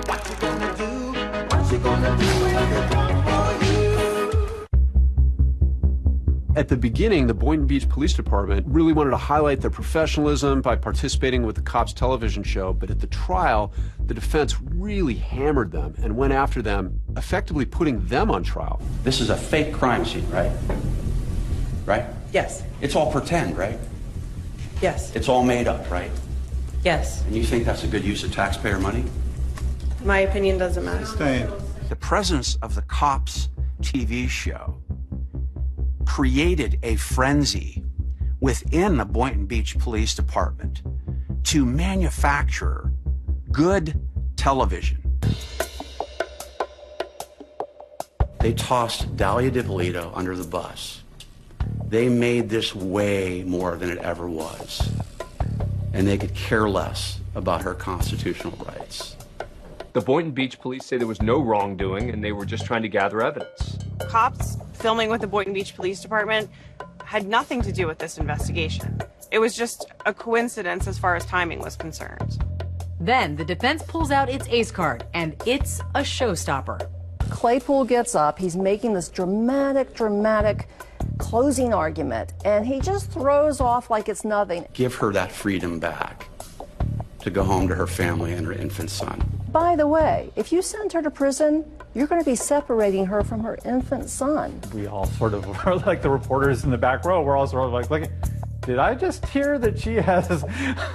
what you gonna do? What you gonna do when they come for you? At the beginning, the Boynton Beach Police Department really wanted to highlight their professionalism by participating with the cops' television show, but at the trial, the defense really hammered them and went after them, effectively putting them on trial. This is a fake crime scene, right? Right? Yes. It's all pretend, right? Yes. It's all made up, right? Yes. And you think that's a good use of taxpayer money? My opinion doesn't matter. The presence of the cops' TV show created a frenzy within the Boynton Beach Police Department to manufacture good television. They tossed Dahlia Dippolito under the bus. They made this way more than it ever was. And they could care less about her constitutional rights. The Boynton Beach police say there was no wrongdoing and they were just trying to gather evidence. Cops filming with the Boynton Beach Police Department had nothing to do with this investigation. It was just a coincidence as far as timing was concerned. Then the defense pulls out its ace card, and it's a showstopper. Claypool gets up, he's making this dramatic closing argument, and he just throws off like it's nothing. Give her that freedom back to go home to her family and her infant son. By the way, if you send her to prison, you're going to be separating her from her infant son. We all sort of are like the reporters in the back row. We're all sort of like, look, did I just hear that she has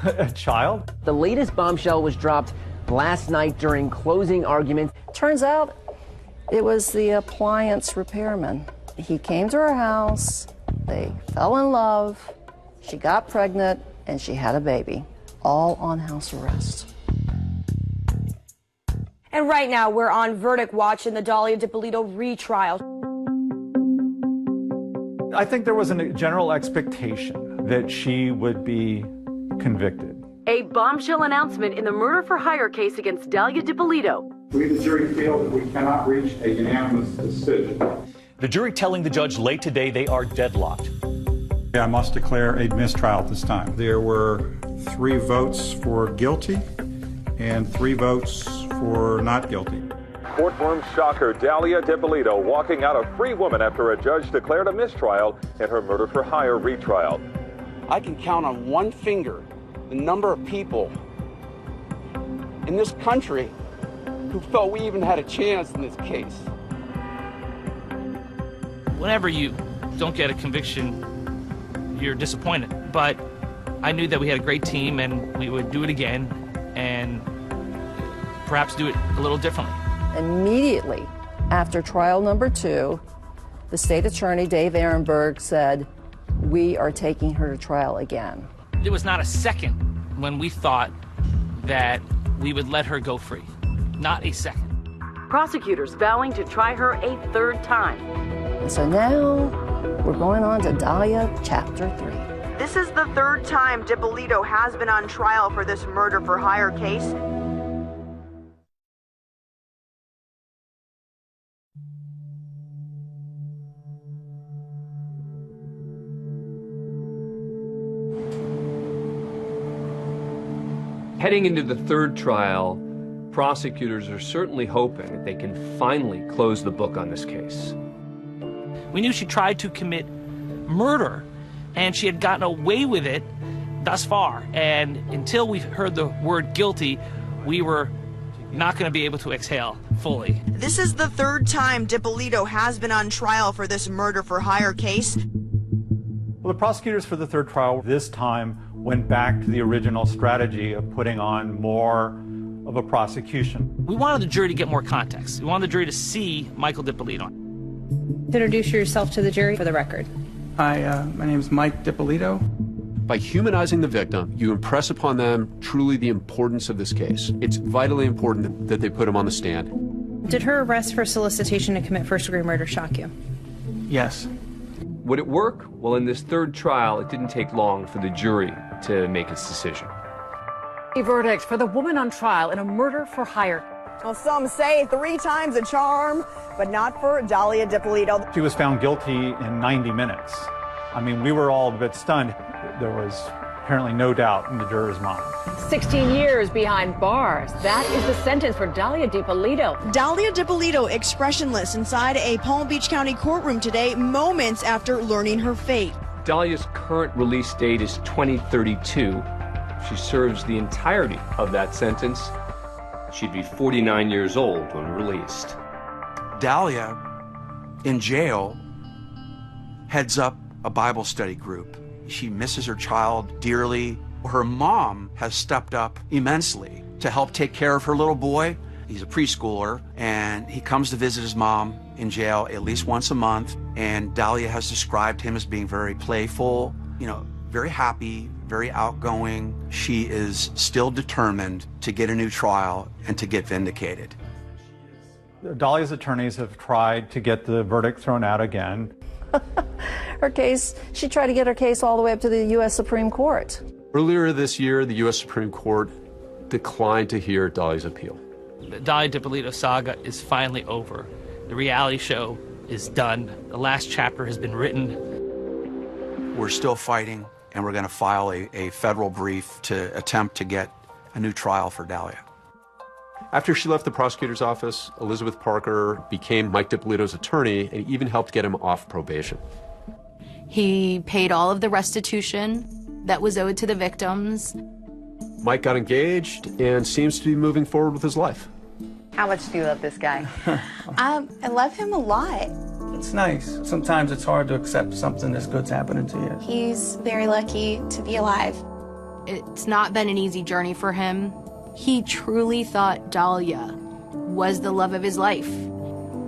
a child? The latest bombshell was dropped last night during closing arguments. Turns out it was the appliance repairman. He came to her house, they fell in love, she got pregnant, and she had a baby, all on house arrest. And right now, we're on verdict watch in the Dahlia Dippolito retrial. I think there was a general expectation that she would be convicted. A bombshell announcement in the murder-for-hire case against Dalia DiPolito. We, the jury, feel that we cannot reach a unanimous decision. The jury telling the judge late today they are deadlocked. I must declare a mistrial at this time. There were 3 votes for guilty and 3 votes for not guilty. Courtroom shocker, Dalia DiPolito walking out a free woman after a judge declared a mistrial in her murder-for-hire retrial. I can count on one finger the number of people in this country who felt we even had a chance in this case. Whenever you don't get a conviction, you're disappointed. But I knew that we had a great team and we would do it again and perhaps do it a little differently. Immediately after trial number 2, the state attorney, Dave Ehrenberg, said, "We are taking her to trial again." There was not a second when we thought that we would let her go free. Not a second. Prosecutors vowing to try her a 3rd time. And so now we're going on to Dalia Chapter 3. This is the 3rd time DiPolito has been on trial for this murder-for-hire case. Heading into the 3rd trial, prosecutors are certainly hoping that they can finally close the book on this case. We knew she tried to commit murder, and she had gotten away with it thus far. And until we heard the word guilty, we were not going to be able to exhale fully. This is the 3rd time DiPolito has been on trial for this murder-for-hire case. Well, the prosecutors for the 3rd trial this time went back to the original strategy of putting on more of a prosecution. We wanted the jury to get more context. We wanted the jury to see Michael DiPolito. Introduce yourself to the jury for the record. Hi, my name is Mike DiPolito. By humanizing the victim, you impress upon them truly the importance of this case. It's vitally important that they put him on the stand. Did her arrest for solicitation to commit first-degree murder shock you? Yes. Would it work? Well, in this 3rd trial, it didn't take long for the jury to make its decision. A verdict for the woman on trial in a murder-for-hire. Well, some say 3 times a charm, but not for Dalia DiPolito. She was found guilty in 90 minutes. I mean, we were all a bit stunned. There was apparently no doubt in the jurors' mind. 16 years behind bars. That is the sentence for Dalia DiPolito. Dalia DiPolito expressionless inside a Palm Beach County courtroom today, moments after learning her fate. Dalia's current release date is 2032. She serves the entirety of that sentence. She'd be 49 years old when released. Dalia, in jail, heads up a Bible study group. She misses her child dearly. Her mom has stepped up immensely to help take care of her little boy. He's a preschooler, and he comes to visit his mom in jail at least once a month. And Dalia has described him as being very playful, very happy, very outgoing. She is still determined to get a new trial and to get vindicated. Dalia's attorneys have tried to get the verdict thrown out again. Her case, she tried to get her case all the way up to the U.S. Supreme Court. Earlier this year, the U.S. Supreme Court declined to hear Dalia's appeal. The Dalia DiPolito saga is finally over. The reality show is done. The last chapter has been written. We're still fighting, and we're going to file a federal brief to attempt to get a new trial for Dalia. After she left the prosecutor's office, Elizabeth Parker became Mike DiPolito's attorney and even helped get him off probation. He paid all of the restitution that was owed to the victims. Mike got engaged and seems to be moving forward with his life. How much do you love this guy? I love him a lot. It's nice. Sometimes it's hard to accept something this good's happening to you. He's very lucky to be alive. It's not been an easy journey for him. He truly thought Dalia was the love of his life.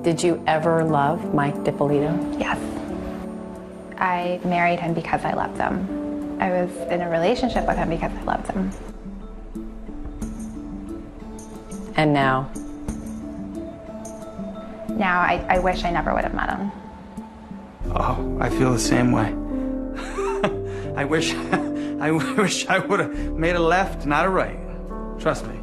Did you ever love Mike DiPolito? Yes. I married him because I loved him. I was in a relationship with him because I loved him. And now? Now I wish I never would have met him. Oh, I feel the same way. I wish I would have made a left, not a right. Trust me.